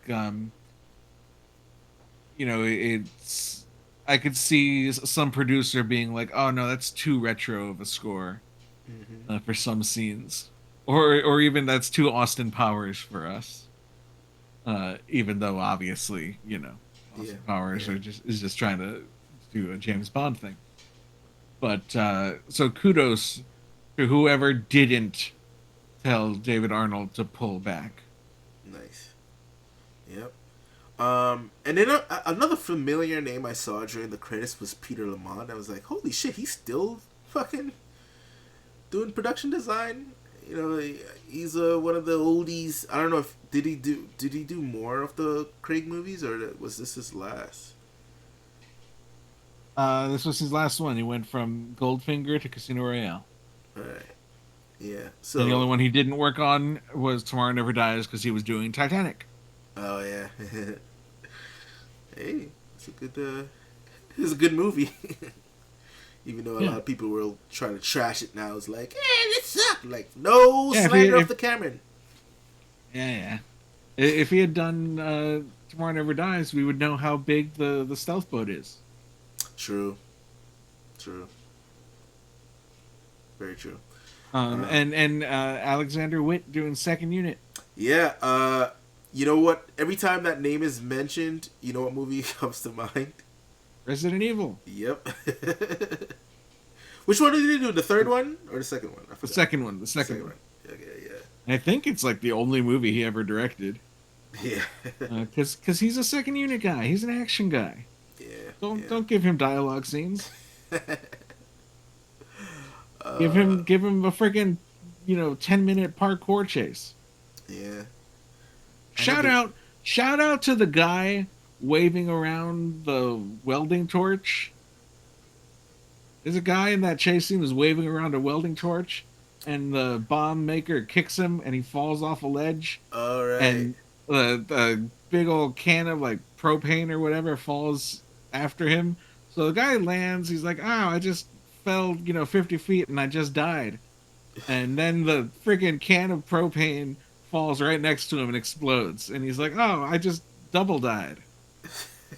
it's I could see some producer being like, "Oh no, that's too retro of a score hmm for some scenes," or even that's too Austin Powers for us. Even though obviously, yeah, Austin Powers yeah, is just trying to do a James Bond thing. But so kudos to whoever didn't tell David Arnold to pull back. nice. Yep. And then another familiar name I saw during the credits was Peter Lamont. I was like, holy shit, he's still fucking doing production design. He's one of the oldies. I don't know if did he do more of the Craig movies, or was this his last? This was his last one. He went from Goldfinger to Casino Royale. All right. Yeah. And the only So one he didn't work on was Tomorrow Never Dies because he was doing Titanic. Oh yeah. Hey, it's a good. It's a good movie. Even though a lot Yeah, of people will try to trash it now, it's like, it sucked. Like, no yeah. slander of the Cameron. Yeah. If he had done Tomorrow Never Dies, we would know how big the stealth boat is. True, true, very true. And Alexander Witt doing second unit. Yeah. You know what? Every time that name is mentioned, you know what movie comes to mind? Resident Evil. Yep. Which one did he do? The third one or the second one? I The forgot. second one. The The second second one. one. Okay, I think it's like the only movie he ever directed. yeah. Because he's a second unit guy. He's an action guy. Yeah. Don't give him dialogue scenes. Yeah. Give him a freaking 10-minute parkour chase. Yeah. Shout out shout out to the guy waving around the welding torch. There's a guy in that chase scene who's waving around a welding torch, and the bomb maker kicks him, and he falls off a ledge, All right. and the big old can of like propane or whatever falls after him. So the guy lands. He's like, "Oh, I just fell, 50 feet, and I just died." And then the freaking can of propane falls right next to him and explodes, and he's like, "Oh, I just double died."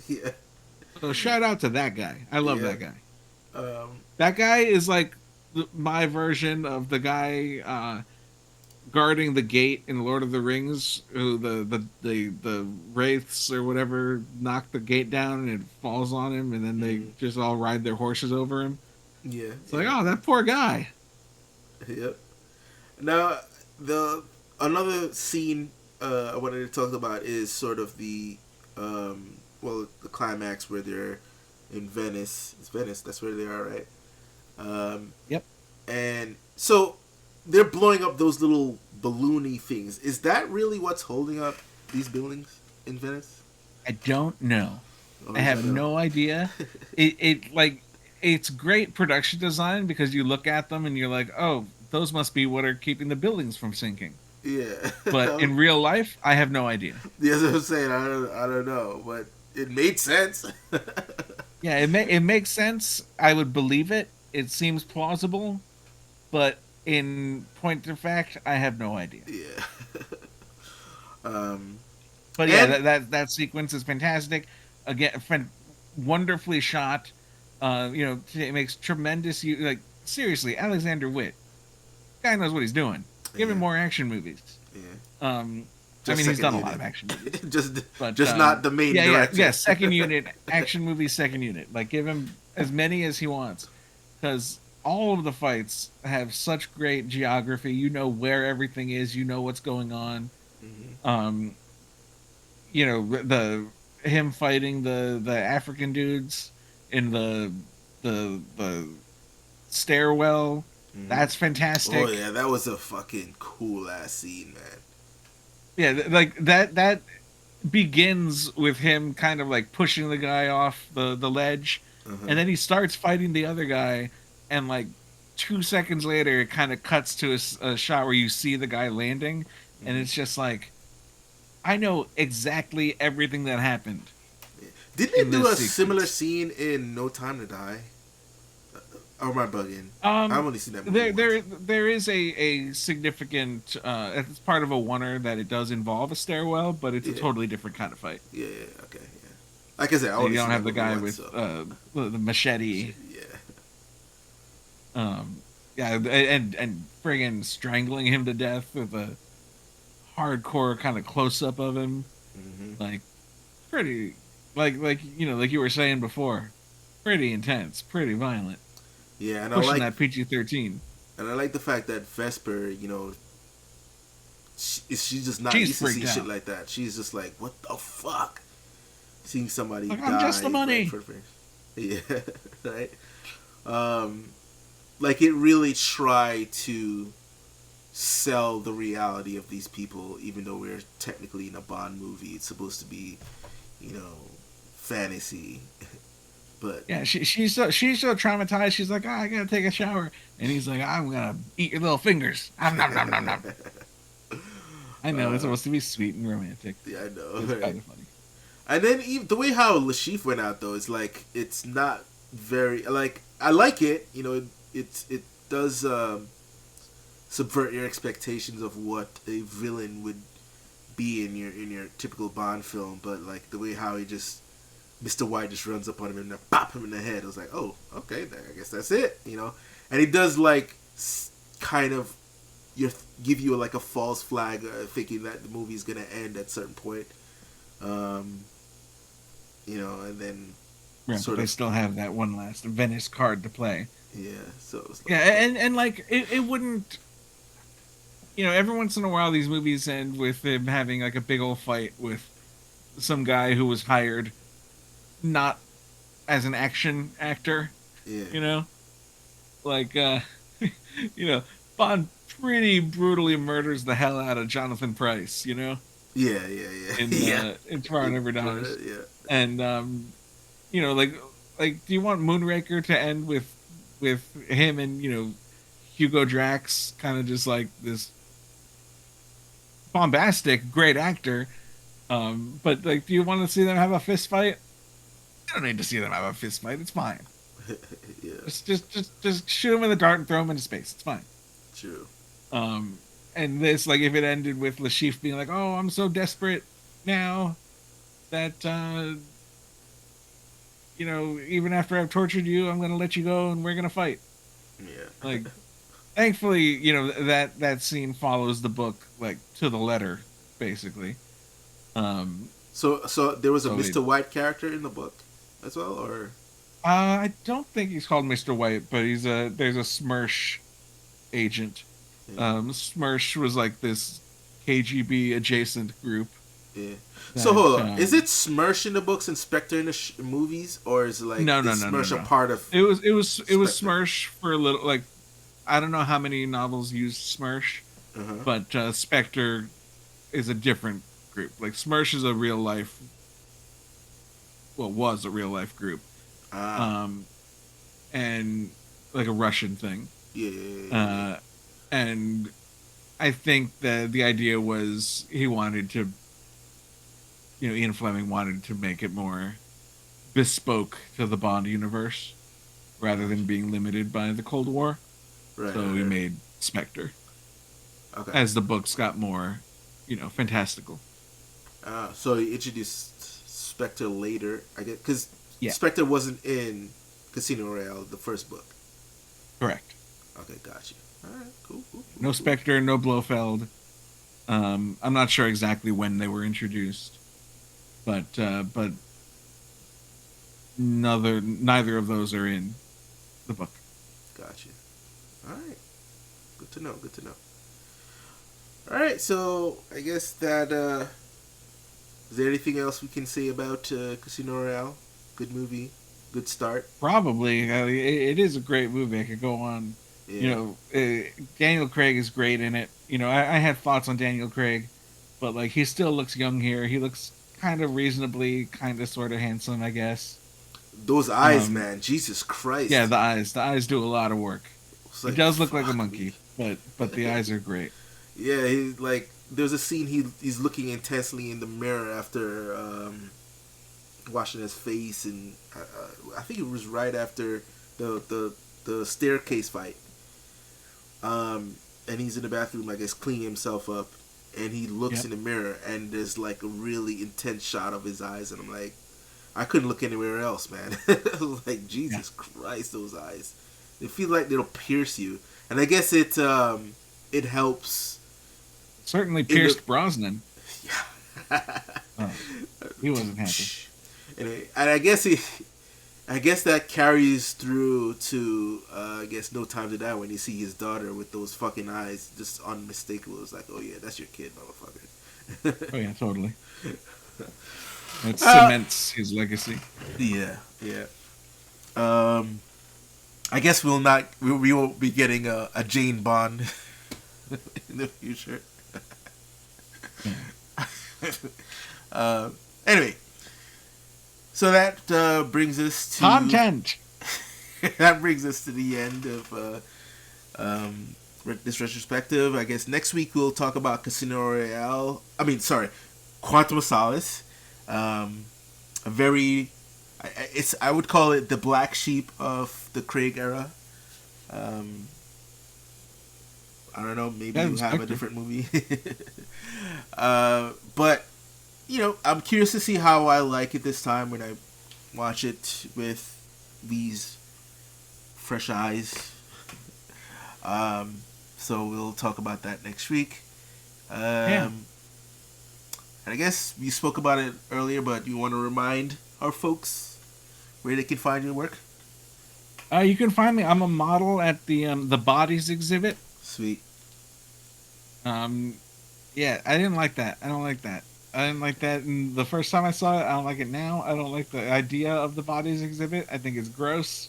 Yeah. So shout out to that guy. I love Yeah. that guy. Um. That guy is like my version of the guy guarding the gate in Lord of the Rings, who the wraiths or whatever knock the gate down and it falls on him, and then they just all ride their horses over him. Yeah. It's like, oh, that poor guy. Yep. Now, the another scene I wanted to talk about is sort of the climax where they're in Venice. It's Venice. That's where they are, right? Yep. And so they're blowing up those little balloony things. Is that really what's holding up these buildings in Venice? I don't know. Or I is have that no idea. It's great production design because you look at them and you're like, oh, those must be what are keeping the buildings from sinking. Yeah. But in real life, I have no idea. That's what I'm saying. I don't know, but it made sense. Yeah, it makes sense. I would believe it. It seems plausible, but in point of fact, I have no idea. Yeah. But yeah, that sequence is fantastic. Again, wonderfully shot. It makes tremendous. Like seriously, Alexander Witt, guy knows what he's doing. Give him more action movies. Yeah. He's done a lot of action movies. just not the main director. Yeah, second unit, action movie, second unit. Like, give him as many as he wants. Because all of the fights have such great geography. You know where everything is. You know what's going on. Mm-hmm. Him fighting the African dudes in the stairwell. Mm-hmm. That's fantastic. Oh, yeah, that was a fucking cool-ass scene, man. Yeah, like that begins with him kind of like pushing the guy off the ledge, and then he starts fighting the other guy, and like 2 seconds later it kind of cuts to a shot where you see the guy landing, and it's just like, I know exactly everything that happened. Yeah. Didn't they do a similar scene in No Time to Die? Or am I bugging? I've only seen that movie there is a significant it's part of a oneer that it does involve a stairwell, but it's a totally different kind of fight. Yeah, okay, yeah. Like I said, I you don't have the guy with the machete. Yeah. And friggin' strangling him to death with a hardcore kind of close up of him, like pretty, like you were saying before, pretty intense, pretty violent. Yeah, and pushing I like that PG-13. And I like the fact that Vesper, she's just not used to see shit like that. She's just like, what the fuck? Seeing somebody die. I'm just the money. Yeah, right. Like it really tried to sell the reality of these people, even though we're technically in a Bond movie. It's supposed to be, fantasy. But yeah, she's so traumatized. She's like, I gotta take a shower, and he's like, I'm gonna eat your little fingers. Nom, nom, nom, nom, nom. I know it's supposed to be sweet and romantic. Yeah, I know. It's Right? kind of funny. And then even the way how Lashif went out though is like it's not very like I like it. You know, it does subvert your expectations of what a villain would be in your typical Bond film. But like the way how he just Mr. White just runs up on him and then pop him in the head. I was like, oh, okay, I guess that's it. You know, and he does like kind of give you like a false flag, thinking that the movie's gonna end at a certain point. You know, and then Right, but they still have that one last Venice card to play. Yeah, so it was like, Yeah, and like it wouldn't. Every once in a while these movies end with him having like a big old fight with some guy who was hired not as an action actor. yeah, Like Bond pretty brutally murders the hell out of Jonathan Pryce. yeah, In yeah, in Tomorrow Never Dies. yeah, And like do you want Moonraker to end with him and Hugo Drax kind of just like this bombastic great actor, but like do you want to see them have a fist fight? You don't need to see them have a fist fight. It's fine. yeah, Just shoot him in the dart and throw him into space. It's fine. true. And this, like, if it ended with Lashif being like, "Oh, I'm so desperate now that even after I've tortured you, I'm gonna let you go and we're gonna fight." Yeah, Like, thankfully, that scene follows the book like to the letter, basically. so there was a So Mr. White character in the book as well, or I don't think he's called Mr. White, but there's a Smersh agent. yeah. Smersh was like this KGB adjacent group. Yeah. That, So hold on, is it Smersh in the books and Spectre in the movies, or is it like no, Smersh no. a part of? It was Spectre? Smersh for a little. Like, I don't know how many novels used Smersh, Uh-huh. but Spectre is a different group. Like Smersh is a real life. Well, was a real life group, and like a Russian thing. Yeah. And I think that the idea was he wanted to, Ian Fleming wanted to make it more bespoke to the Bond universe rather than being limited by the Cold War. Right. So he made Spectre. Okay. As the books got more, fantastical. So he introduced Spectre later, I guess, because Yeah. Spectre wasn't in Casino Royale, the first book. Correct. Okay, got you. All right, cool. No Spectre, no Blofeld. I'm not sure exactly when they were introduced, but neither of those are in the book. Got you. All right, good to know. All right, so I guess that is there anything else we can say about Casino Royale? Good movie, good start. Probably, it is a great movie. I could go on. Yeah. Daniel Craig is great in it. I had thoughts on Daniel Craig, but like he still looks young here. He looks kind of reasonably, kind of sort of handsome, I guess. Those eyes, man, Jesus Christ. Yeah, the eyes do a lot of work. Like, he does look like a monkey, but the eyes are great. Yeah, he's like there's a scene he's looking intensely in the mirror after washing his face, and I think it was right after the staircase fight. And he's in the bathroom, I guess, cleaning himself up, and he looks in the mirror, and there's like a really intense shot of his eyes, and I'm like, I couldn't look anywhere else, man. I was like, Jesus Christ, those eyes. They feel like they'll pierce you, and I guess it helps. Certainly pierced Brosnan. Yeah. He wasn't happy. And I guess that carries through to I guess No Time to Die when you see his daughter with those fucking eyes, just unmistakable. It's like, oh yeah, that's your kid, motherfucker. Oh yeah, totally. It cements his legacy. Yeah. I guess we won't be getting a Jane Bond in the future. Anyway, so that brings us to content. That brings us to the end of this retrospective. I guess next week we'll talk about Casino Royale. I mean, sorry, Quantum of Solace. A very, I would call it the black sheep of the Craig era. Um, I don't know. Maybe you have a different movie. But I'm curious to see how I like it this time when I watch it with these fresh eyes. So we'll talk about that next week. And I guess you spoke about it earlier, but you want to remind our folks where they can find your work? You can find me. I'm a model at the Bodies exhibit. Sweet. Yeah, I didn't like that. I don't like that. I didn't like that the first time I saw it. I don't like it now. I don't like the idea of the Bodies exhibit. I think it's gross.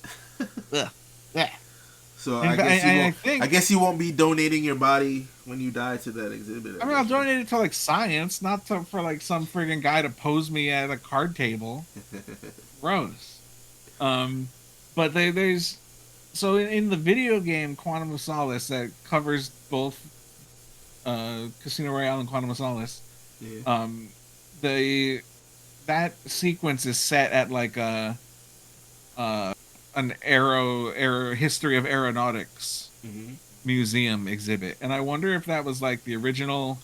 Ugh. Yeah. So I guess you won't be donating your body when you die to that exhibit. I mean, I'll donate it to like science, not for like some friggin' guy to pose me at a card table. Gross. But there's so in the video game Quantum of Solace that covers both Casino Royale and Quantum of Solace. Yeah. That sequence is set at like an aero history of aeronautics museum exhibit, and I wonder if that was like the original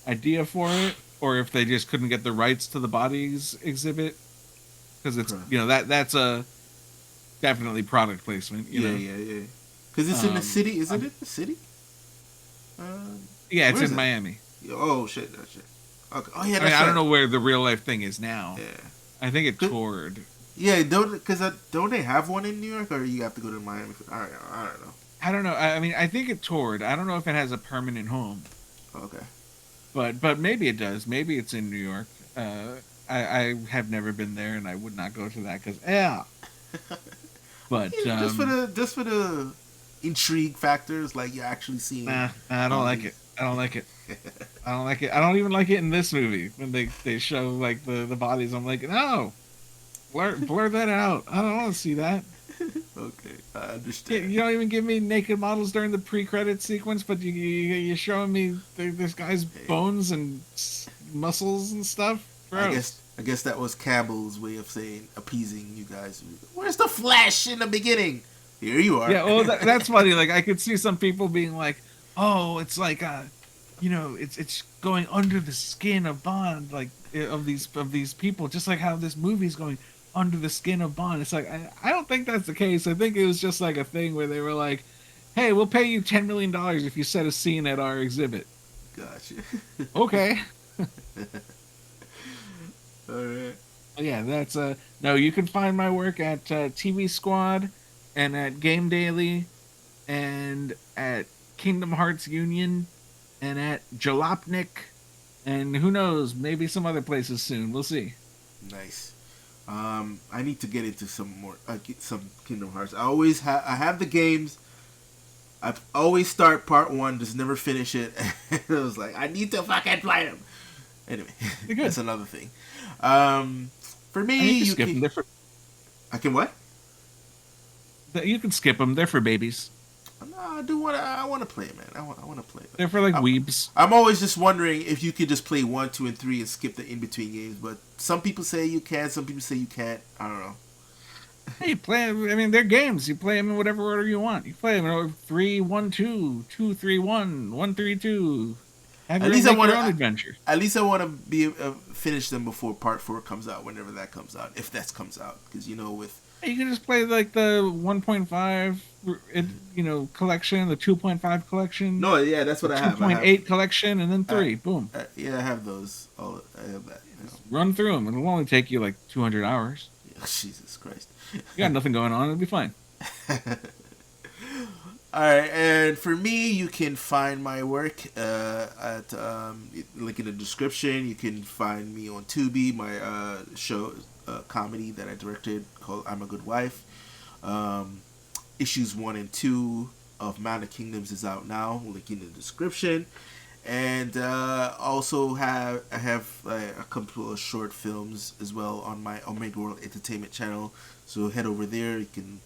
idea for it, or if they just couldn't get the rights to the Bodies exhibit, because it's that's a definitely product placement. Yeah. Because it's in the city, isn't it? The city. Yeah, it's in Miami. Oh shit! Okay. Oh yeah, I mean, I don't know where the real life thing is now. Yeah, I think it toured. Yeah, don't they have one in New York, or you have to go to Miami? I don't know. I don't know. I mean, I think it toured. I don't know if it has a permanent home. Okay. But maybe it does. Maybe it's in New York. I have never been there, and I would not go to that because But just for the intrigue factors, like you're actually seeing. I don't like it. I don't like it. I don't like it. I don't even like it in this movie when they show like the bodies. I'm like, no, blur that out. I don't want to see that. Okay, I understand. You don't even give me naked models during the pre-credit sequence, but you're showing me this guy's bones and muscles and stuff. Gross. I guess that was Campbell's way of saying appeasing you guys. Where's the flesh in the beginning? Here you are. Yeah, well, that's funny. Like I could see some people being like, "Oh, it's like it's going under the skin of Bond, like of these people, just like how this movie's going under the skin of Bond." It's like I don't think that's the case. I think it was just like a thing where they were like, "Hey, we'll pay you $10 million if you set a scene at our exhibit." Gotcha. Okay. All right. Yeah, that's no. You can find my work at TV Squad, and at Game Daily, and at Kingdom Hearts Union, and at Jalopnik, and who knows, maybe some other places soon. We'll see. Nice. I need to get into some more, some Kingdom Hearts. I have the games. I always start part 1, just never finish it. It was like, I need to fucking play them. Anyway, that's another thing. For me, you skip them. I can what? You can skip them. They're for babies. No, I want to play it, man. I want to play it. They're for like weebs. I'm always just wondering if you could just play 1, 2, and 3 and skip the in-between games. But some people say you can, some people say you can't. I don't know. Hey, play. I mean, they're games. You play them in whatever order you want. You play them in 3, 1, 2, 2, 3, 1, 1, 3, 2. Have your own adventure. At least I want to be finish them before part 4 comes out, whenever that comes out, if that comes out, because with. You can just play like the 1.5, collection, the 2.5 collection. No, yeah, that's what I have. 2.8 collection, and then 3. Boom. Yeah, I have those. I have that. Run through them. It'll only take you like 200 hours. Yeah, Jesus Christ. You got nothing going on. It'll be fine. All right, and for me, you can find my work at link in the description. You can find me on Tubi, my show comedy that I directed called "I'm a Good Wife." Issues 1 and 2 of Man of Kingdoms is out now. Link in the description, and also I have a couple of short films as well on my Omega World Entertainment channel. So head over there. You can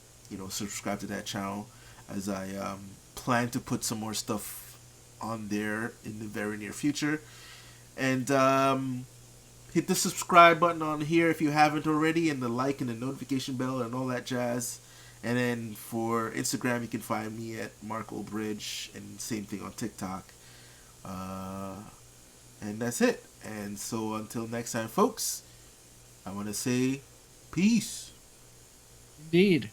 subscribe to that channel as I plan to put some more stuff on there in the very near future. And hit the subscribe button on here if you haven't already, and the like and the notification bell and all that jazz. And then for Instagram, you can find me at Mark Bridge, and same thing on TikTok. Uh, and that's it. And so until next time, folks, I want to say peace. Indeed.